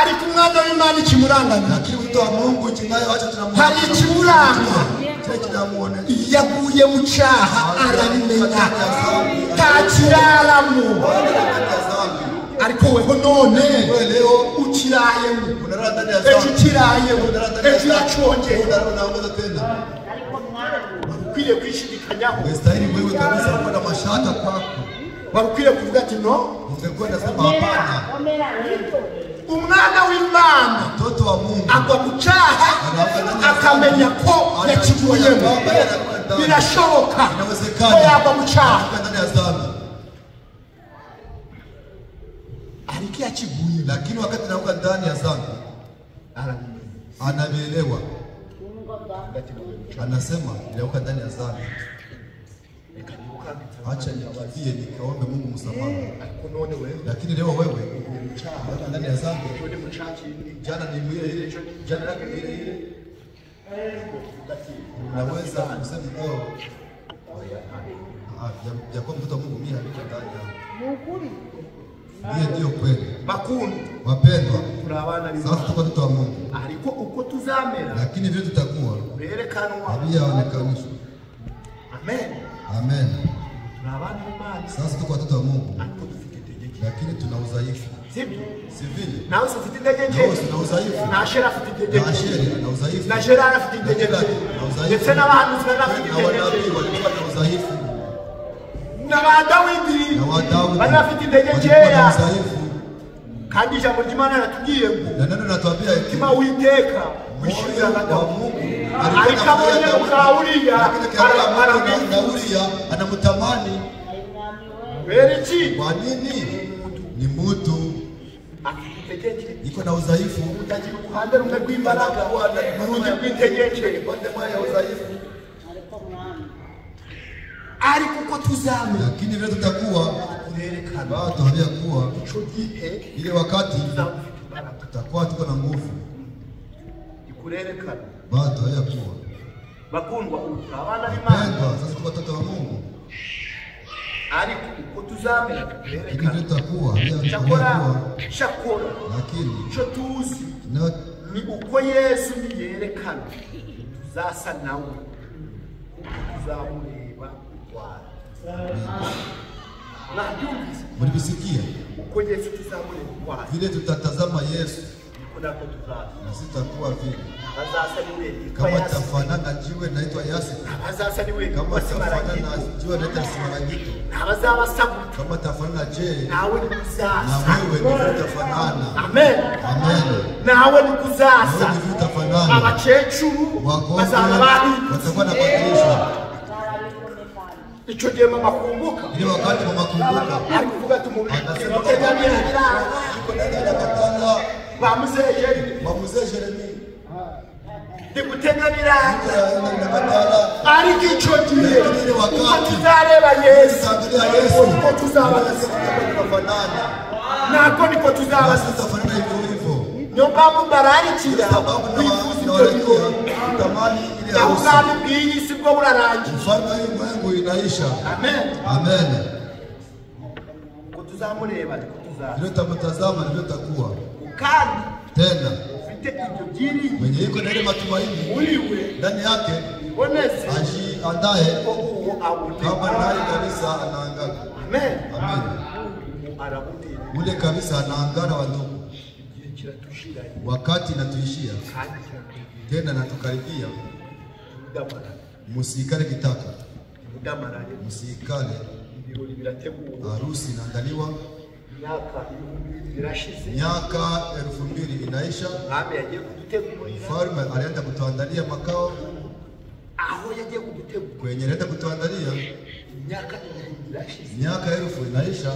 Speaker 5: Ariko umwana w'Imana ikimurangana,
Speaker 4: Lakini mtoto wa Mungu kinayo acha tunamuona.
Speaker 5: hari ikimuranga.
Speaker 4: Kile kinamuona.
Speaker 5: Yaguye mu cyaha arabimenya, ntakiraramo, ariko weho none
Speaker 4: Wewe leo
Speaker 5: ukirayemo,
Speaker 4: unalala ndani ya
Speaker 5: ejo
Speaker 4: dhambi.
Speaker 5: ukirayemo,
Speaker 4: Unalala ndani ya
Speaker 5: ejo
Speaker 4: dhambi.
Speaker 5: uracongeye.
Speaker 4: Unaongeza tena.
Speaker 5: Ukwiriye kwishidikanyaho,
Speaker 4: Unastahili wewe kabisa kuwa na mashaka kwako.
Speaker 5: warukwiriye kuvuga ati no,
Speaker 4: Ungekuwa unasema hapana.
Speaker 5: umwana w'Imana
Speaker 4: Mtoto wa Mungu
Speaker 5: agwa mu cyaha akamenya ko yakiguyemo. Birashoboka ko
Speaker 4: inawezekana
Speaker 5: yagwa mu cyaha,
Speaker 4: kuwa ndani ya dhambi.
Speaker 5: ariko yakiguyemo
Speaker 4: Lakini wakati anakuwa ndani ya dhambi
Speaker 5: arabimenya.
Speaker 4: anavielewa. Anasema nilianguka ndani ya dhambi. Acha nikimbie nikaombe Mungu msamaha. Lakini leo wewe ndani ya dhambi. Jana ni ile jana yake ile. Naweza kusema leo kwa mtoto wa Mungu mimi hapo ndani. Hiyo ndio kweli.
Speaker 5: Makundu.
Speaker 4: Wapendwa.
Speaker 5: Turabana ni.
Speaker 4: Sasa tuko watoto wa Mungu.
Speaker 5: Ariko uko tuzamera.
Speaker 4: Lakini vile tutakuwa.
Speaker 5: Berekanwa.
Speaker 4: Habiyaonekanishwa.
Speaker 5: Amen.
Speaker 4: Amen.
Speaker 5: Turabana imani.
Speaker 4: Sasa tuko watoto wa Mungu.
Speaker 5: Ariko dufite tegeko.
Speaker 4: Lakini tuna udhaifu.
Speaker 5: Sivyo?
Speaker 4: Si vile.
Speaker 5: Nawe ufite tegeko.
Speaker 4: Nawe tuna udhaifu.
Speaker 5: Na Ashera afite tegeko.
Speaker 4: Na Ashera ana udhaifu.
Speaker 5: Na Gerard afite tegeko. Ndetse n'abahanuzi bafite
Speaker 4: tegeko. Na wanabii walikuwa na udhaifu.
Speaker 5: Na Dawidi.
Speaker 4: Na Dawidi.
Speaker 5: Banafite tegeko. Kandi ijambo ry'Imana ratubwiye ngo
Speaker 4: na none natwambia
Speaker 5: kima witeka wishurira Mungu alikamwona Uriya
Speaker 4: na Uriya anamutamani
Speaker 5: beriki
Speaker 4: kwa nini ni mtu iko na udhaifu
Speaker 5: utagira uruhande rumwe rw'imbaraga n'urundi rw'integeke
Speaker 4: pande moja ya udhaifu
Speaker 5: ariko uko tuzame
Speaker 4: lakini vile tutakuwa bado haviyakuwa ile wakati tutakuwa tuko na nguvu
Speaker 5: ikurerekana
Speaker 4: bado haviyakuwa
Speaker 5: bakundwa abana b'Imana
Speaker 4: sasa tuko watoto wa Mungu
Speaker 5: ariko uko tuzamera
Speaker 4: lakini vile tutakuwa
Speaker 5: shakora
Speaker 4: lakini
Speaker 5: cyo tuzi ni uko Yesu yerekana tuzasa nawe tuzamureba
Speaker 4: Mulibisikia?
Speaker 5: Uko Yesu tuzamureba
Speaker 4: vile tutatazama Yesu
Speaker 5: niko tuzasa
Speaker 4: na sitakuwa vile
Speaker 5: bazasa niwe
Speaker 4: kama tafanana jiwe naitwa Yasi
Speaker 5: bazasa niwe
Speaker 4: kama tafanana jiwe naitwa Simaragito
Speaker 5: abazabasabuta
Speaker 4: kama tafanana je
Speaker 5: nawe ni kuzasa
Speaker 4: na wewe ni tafanana
Speaker 5: amen
Speaker 4: amen
Speaker 5: nawe ni kuzasa
Speaker 4: wewe ni tafanana
Speaker 5: abakecuru bazaba bahinduka
Speaker 4: watakuwa na badilisho
Speaker 5: ico gihe mama kumbuka
Speaker 4: ile wakati mama kumbuka
Speaker 5: ari kuvuga tumubiri
Speaker 4: anasema iko ndani ya katanga
Speaker 5: bamuze Jeremy ndikutenganira
Speaker 4: na katanga
Speaker 5: ari kico gihe
Speaker 4: ile wakati
Speaker 5: tuzareba Yesu
Speaker 4: uko
Speaker 5: tuzaba
Speaker 4: tunafanana
Speaker 5: nako niko tuzaba
Speaker 4: tutafanana hivyo
Speaker 5: niyo mpamvu bararikira
Speaker 4: sababu na tamani ile
Speaker 5: ubwami bw'iyi si bwo burarangiye
Speaker 4: ufalme w'Imana inaisha
Speaker 5: amen
Speaker 4: amen
Speaker 5: ko tuzamureba ariko tuzaba
Speaker 4: ndio tutamtazama ndio tutakuwa
Speaker 5: kandi
Speaker 4: tena
Speaker 5: ufite ibyo byiri
Speaker 4: mwenye iko na ile matumaini
Speaker 5: uriwe
Speaker 4: ndani yake
Speaker 5: bonese
Speaker 4: aji andaye
Speaker 5: uwo awute
Speaker 4: kama naye kabisa anaangaza
Speaker 5: amen
Speaker 4: amen
Speaker 5: arabuti
Speaker 4: ule kabisa anaangara wa ndugu
Speaker 5: kiratushira
Speaker 4: wakati natuishia tena natukaribia
Speaker 5: mudamara
Speaker 4: musikale kitaka
Speaker 5: mudamara
Speaker 4: musikale
Speaker 5: ibirori birategurwa
Speaker 4: harusi inaandaliwa
Speaker 5: myaka birashize
Speaker 4: miaka 2000 inaisha
Speaker 5: mwami yagiye kudutegurira
Speaker 4: mfalme alienda kutuandalia makao
Speaker 5: aho yagiye kudutegurira
Speaker 4: kwenye alienda kutuandalia
Speaker 5: myaka birashize
Speaker 4: miaka 1000 inaisha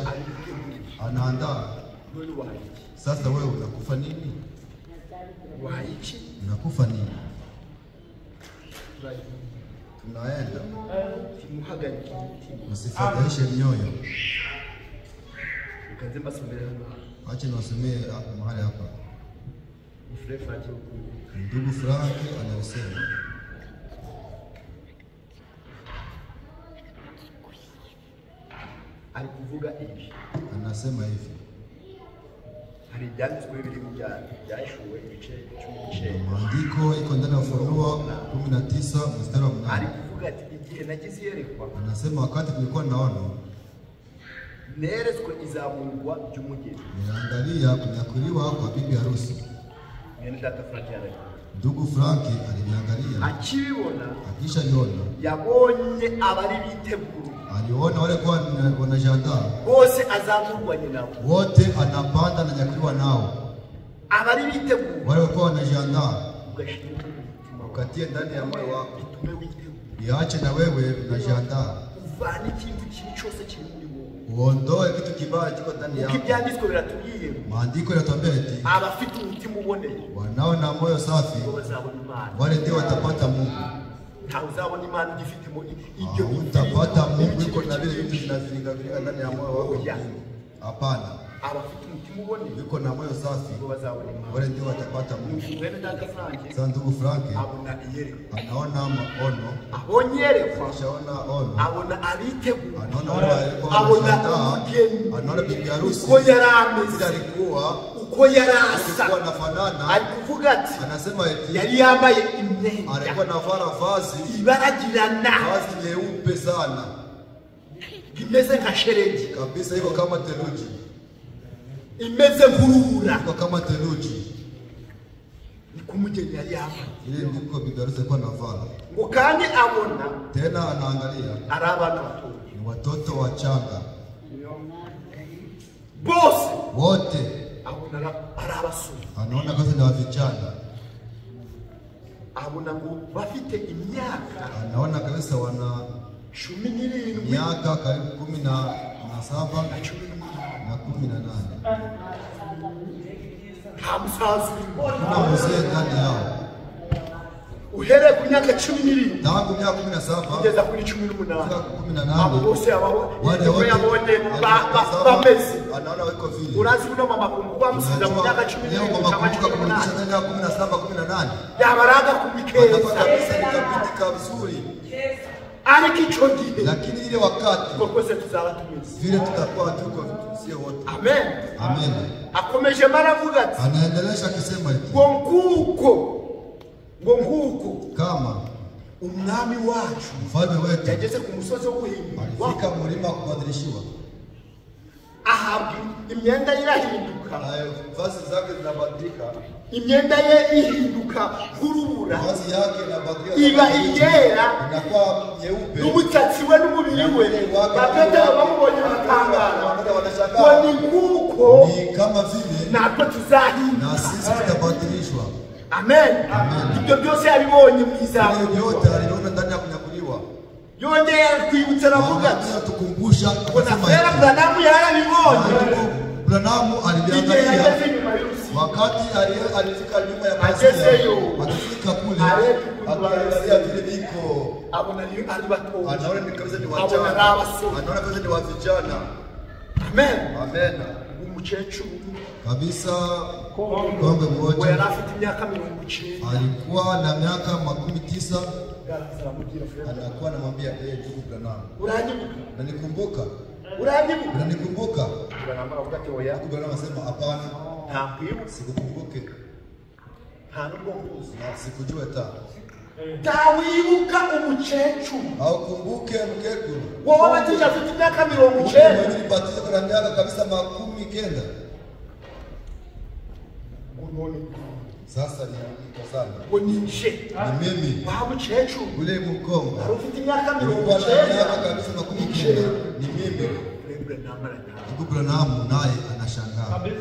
Speaker 4: anaandaa
Speaker 5: none waiki
Speaker 4: sasa wewe unakufa nini
Speaker 5: waiki
Speaker 4: unakufa nini tunaenda
Speaker 5: timuhagarike
Speaker 4: msifadhaishe mioyo
Speaker 5: ukaze mbasomera
Speaker 4: acha niwasomee mahali hapa
Speaker 5: mfrefa aje
Speaker 4: ndugu Frank anasema
Speaker 5: alikuvuga hivi
Speaker 4: anasema hivi
Speaker 5: hari ibyanditswe biri mu byashuwe ibice 10
Speaker 4: maandiko iko ndani ya Ufunuo 19 mstari wa 8
Speaker 5: alikuvuga ati igihe nagize yerekwa
Speaker 4: anasema wakati tulikuwa naona
Speaker 5: neretswe izamurwa ry'umugeni
Speaker 4: niliangalia kunyakuliwa kwa bibi harusi
Speaker 5: mwene data Frank yari
Speaker 4: ndugu Frank aliniangalia
Speaker 5: akibibona
Speaker 4: akisha niona
Speaker 5: yabonye abari bitegura
Speaker 4: aliona wale kwa wanajiandaa
Speaker 5: bose azamurwanye nabo
Speaker 4: wote anapanda na nyakuliwa nao
Speaker 5: abari bitegura
Speaker 4: wale kwa wanajiandaa
Speaker 5: ugashira umutima
Speaker 4: ukatie ndani ya moyo wako
Speaker 5: bitume witegura
Speaker 4: iache na wewe unajiandaa
Speaker 5: uvana ikintu kibi cyose kiri muri wowe.
Speaker 4: Uondoe kitu kibaya kiko ndani yako.
Speaker 5: Ibyanditswe biratubwiye.
Speaker 4: Maandiko yanatuambia eti
Speaker 5: abafite umutima uboneye
Speaker 4: wanao na moyo safi
Speaker 5: bazabona Imana.
Speaker 4: wale ndio watapata Mungu.
Speaker 5: Ntawe uzabona Imana igifite ibyo
Speaker 4: utapata Mungu yuko na vile vitu vinazilinga ndani ya moyo wako. Hapana.
Speaker 5: Abafite umutima uboneye
Speaker 4: yuko na moyo safi
Speaker 5: bazabona Imana.
Speaker 4: wale ndio watapata Mungu.
Speaker 5: Mwene data Frank.
Speaker 4: Sasa ndugu Frank
Speaker 5: abona iyerekwa.
Speaker 4: anaona maono.
Speaker 5: Abonye yerekwa.
Speaker 4: Ashaona ono.
Speaker 5: Abona aritegura.
Speaker 4: Anaona wale walikuwa
Speaker 5: abona
Speaker 4: anaona bibi harusi.
Speaker 5: uko yarameze
Speaker 4: alikuwa
Speaker 5: uko yarasa
Speaker 4: alikuwa anafanana.
Speaker 5: alikuvuga ati
Speaker 4: anasema eti
Speaker 5: yari yambaye imyenda
Speaker 4: alikuwa anavaa vazi
Speaker 5: ibaragirana
Speaker 4: vazi nyeupe sana
Speaker 5: imeze nka shereji
Speaker 4: kabisa, iko kama theluji,
Speaker 5: imeze nk'urubura,
Speaker 4: iko kama theluji.
Speaker 5: ni kumugeni yari yambaye.
Speaker 4: Ile ndiko bibi harusi alikuwa anavaa.
Speaker 5: Ngo kandi abona
Speaker 4: Tena anaangalia
Speaker 5: ari abana bato,
Speaker 4: ni watoto wachanga
Speaker 5: bose
Speaker 4: wote,
Speaker 5: abona ari abasore,
Speaker 4: anaona kwanza ni vijana,
Speaker 5: abona ngo bafite imyaka,
Speaker 4: anaona kabisa wana
Speaker 5: 17
Speaker 4: miaka karibu 17 na 18.
Speaker 5: Hamsazi
Speaker 4: Kuna mzee ndani yao
Speaker 5: uhereye ku myaka 12
Speaker 4: tangu miaka 17
Speaker 5: kugeza kuri 18.
Speaker 4: 18
Speaker 5: abo bose abaho
Speaker 4: wale wote
Speaker 5: yabonye bameze.
Speaker 4: anaona wako vile.
Speaker 5: Urazi kuno mama kumbuka musiza mu myaka 12
Speaker 4: leo mama kumbuka kumrudisha ndani ya 17 18
Speaker 5: yabaraga kumikeza
Speaker 4: kabisa, nikapitika vizuri,
Speaker 5: ariko ico gihe
Speaker 4: lakini ile wakati
Speaker 5: kokose tuzaba tumeze
Speaker 4: vile tutakuwa tuko sio wote.
Speaker 5: amen
Speaker 4: Amen.
Speaker 5: akomeje maravuga ati
Speaker 4: Anaendelea akisema hivi,
Speaker 5: ngo nguko
Speaker 4: kama
Speaker 5: umwami wacu
Speaker 4: mfalme wetu
Speaker 5: yageze ku musozi wo guhimba
Speaker 4: alifika mlima wa kubadilishiwa,
Speaker 5: ahabwa imyenda ye irahinduka,
Speaker 4: vazi zake zinabadilika,
Speaker 5: imyenda ye ihinduka nk'urubura,
Speaker 4: vazi yake inabadilika,
Speaker 5: iba iyera,
Speaker 4: inakuwa nyeupe,
Speaker 5: n'umusatsi we n'umubiri we bakatera bamubonye batangara ngo ni nguko
Speaker 4: ni kama vile
Speaker 5: natwe tuzahinduka,
Speaker 4: na sisi tutabadilishwa.
Speaker 5: amen. Ibyo byose yabibonye mu
Speaker 4: Hayo
Speaker 5: ijambo,
Speaker 4: yote aliona ndani ya kunyakuliwa.
Speaker 5: yongeye kwibutsa aravuga ati
Speaker 4: Tukumbusha
Speaker 5: kuna fera Branamu yarabibonye
Speaker 4: Branamu
Speaker 5: igihe
Speaker 4: aliangalia
Speaker 5: yageze nyuma y'urusi,
Speaker 4: wakati alifika nyuma ya
Speaker 5: agezeyo
Speaker 4: akifika kule
Speaker 5: akaangalia
Speaker 4: vile viko,
Speaker 5: abona ari bato,
Speaker 4: anaona ni kabisa ni
Speaker 5: abona
Speaker 4: wachana,
Speaker 5: abasore,
Speaker 4: anaona kabisa ni vijana.
Speaker 5: amen.
Speaker 4: Amen.
Speaker 5: Umukecuru
Speaker 4: Kabisa kombe
Speaker 5: we
Speaker 4: mmoja
Speaker 5: yari afite imyaka 90,
Speaker 4: alikuwa na miaka 19,
Speaker 5: aramubwira fera,
Speaker 4: anakuwa anamwambia ndugu Branamu,
Speaker 5: uranyibuka
Speaker 4: unanikumbuka?
Speaker 5: uranyibuka,
Speaker 4: Unanikumbuka?
Speaker 5: Branamu aravuga ati oya,
Speaker 4: Ndugu Branamu anasema hapana,
Speaker 5: ntakwibutse,
Speaker 4: sikukumbuke
Speaker 5: nta nubwo nkuzi,
Speaker 4: na sikujua hata.
Speaker 5: ntawibuka umukecuru
Speaker 4: Au kumbuke mkekuru.
Speaker 5: wowe batije afite imyaka 90,
Speaker 4: Wewe ulibatiza kwa miaka kabisa 19. Sasa ni sana.
Speaker 5: ngo ninje
Speaker 4: Ni mimi
Speaker 5: wa mukecuru
Speaker 4: ule mkongo.
Speaker 5: ari ufite imyaka
Speaker 4: Ulikuwa na miaka
Speaker 5: 90,
Speaker 4: kabisa 19. Ni mimi. Ndugu Branamu naye anashangaa.
Speaker 5: amen.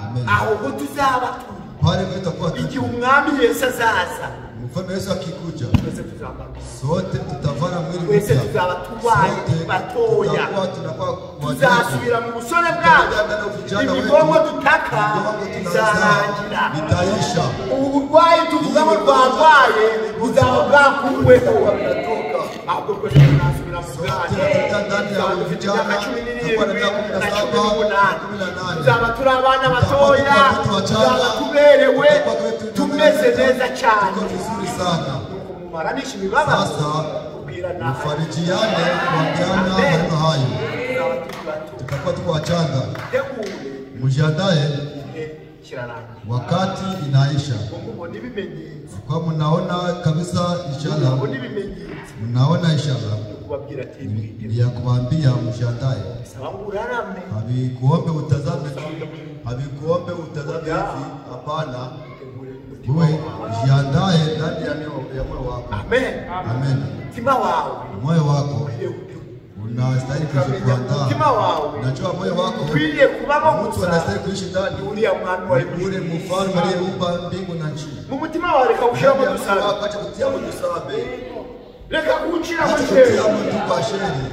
Speaker 4: Amen.
Speaker 5: aho ngo tuzaba turi
Speaker 4: Pale tutakuwa
Speaker 5: igihe umwami Yesu azaza,
Speaker 4: Mfalme Yesu akikuja,
Speaker 5: twese tuzambara,
Speaker 4: sote tutavana mwili
Speaker 5: twese
Speaker 4: mpya.
Speaker 5: tuzaba tubaye batoya,
Speaker 4: Tunakuwa
Speaker 5: tuzasubira mu busore bwacu, imigongo dutaka izarangira,
Speaker 4: bitaisha.
Speaker 5: ubu burwayi tuvuga ngo twarwaye buzaba bwakuweho, ahubwo twese tuzasubira mu bwacu, tuzaba turi abana batoya, tuzaba tuberewe tumeze neza cyane, kumaranisha imibabaro,
Speaker 4: Sasa
Speaker 5: kubwirana
Speaker 4: mfarijiane kuambiana maneno hayo, tutakuwa tuko wachanga. Mjiandae,
Speaker 5: kirarangira,
Speaker 4: wakati inaisha.
Speaker 5: mubona ibimenyetso,
Speaker 4: Kwa mnaona kabisa ishara,
Speaker 5: mubona ibimenyetso,
Speaker 4: mnaona ishara
Speaker 5: kubabwira ati
Speaker 4: ni ya kuambia mjiandae.
Speaker 5: saba ngurarame,
Speaker 4: Havikuombe utazame tu, havikuombe utazame hivi, hapana. Wewe jiandae ndani ya moyo wako.
Speaker 5: amen.
Speaker 4: Amen.
Speaker 5: Mutima wawe
Speaker 4: Moyo wako unastahili kujiandaa.
Speaker 5: mutima wawe
Speaker 4: Unajua moyo wako
Speaker 5: ukwiriye kubamo
Speaker 4: mtu
Speaker 5: gusa
Speaker 4: anastahili kuishi ndani.
Speaker 5: uriya mwami wa
Speaker 4: Ule mfalme aliyeumba mbingu na nchi.
Speaker 5: mu mutima wawe reka ushyiramo dusabe,
Speaker 4: Acha kutia dusabe.
Speaker 5: Reka kuchira
Speaker 4: Acha
Speaker 5: mwenyewe.
Speaker 4: kutia mtu kwa sheri.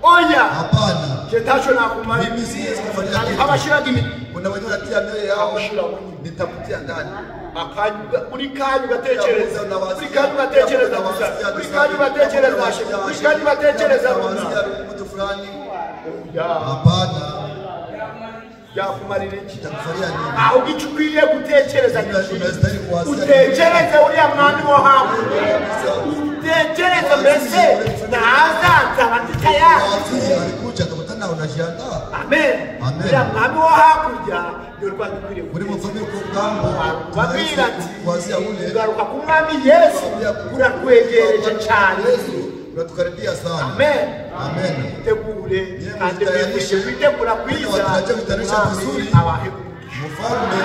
Speaker 5: Oya.
Speaker 4: Hapana.
Speaker 5: Chetacho na kumali.
Speaker 4: Mimi siwezi kufanya kitu.
Speaker 5: Kama shira gimi.
Speaker 4: Kuna wengine wanatia mioyo yao nitakutia ndani.
Speaker 5: Akanyuga uri kanyu gatekereza. Uri kanyu gatekereza gusa. Uri kanyu gatekereza shira. Uri kanyu gatekereza gusa.
Speaker 4: Mtu fulani.
Speaker 5: Ya.
Speaker 4: Hapana.
Speaker 5: Yakumarira iki?
Speaker 4: Itakufalia nini?
Speaker 5: Aho gicukwiriye gutekereza iki?
Speaker 4: Unastahili kuwasia.
Speaker 5: Utekereze uriya mwami wo hakurya. Utekereze mbese nazaza batitayari.
Speaker 4: Alikuja tukutana unajiandaa.
Speaker 5: Amen.
Speaker 4: Amen.
Speaker 5: Uriya mwami wo hakurya ndio rwanda dukwiriye
Speaker 4: Uri mukomeye ku bwambo.
Speaker 5: babwira ati
Speaker 4: Kuanzia ule.
Speaker 5: ugaruka ku mwami Yesu urakwegereje cyane.
Speaker 4: Unatukaribia sana.
Speaker 5: Amen.
Speaker 4: Amen.
Speaker 5: Tegure kandi witegura kwiza.
Speaker 4: Wataje kutarisha vizuri.
Speaker 5: Abahe
Speaker 4: Mfalme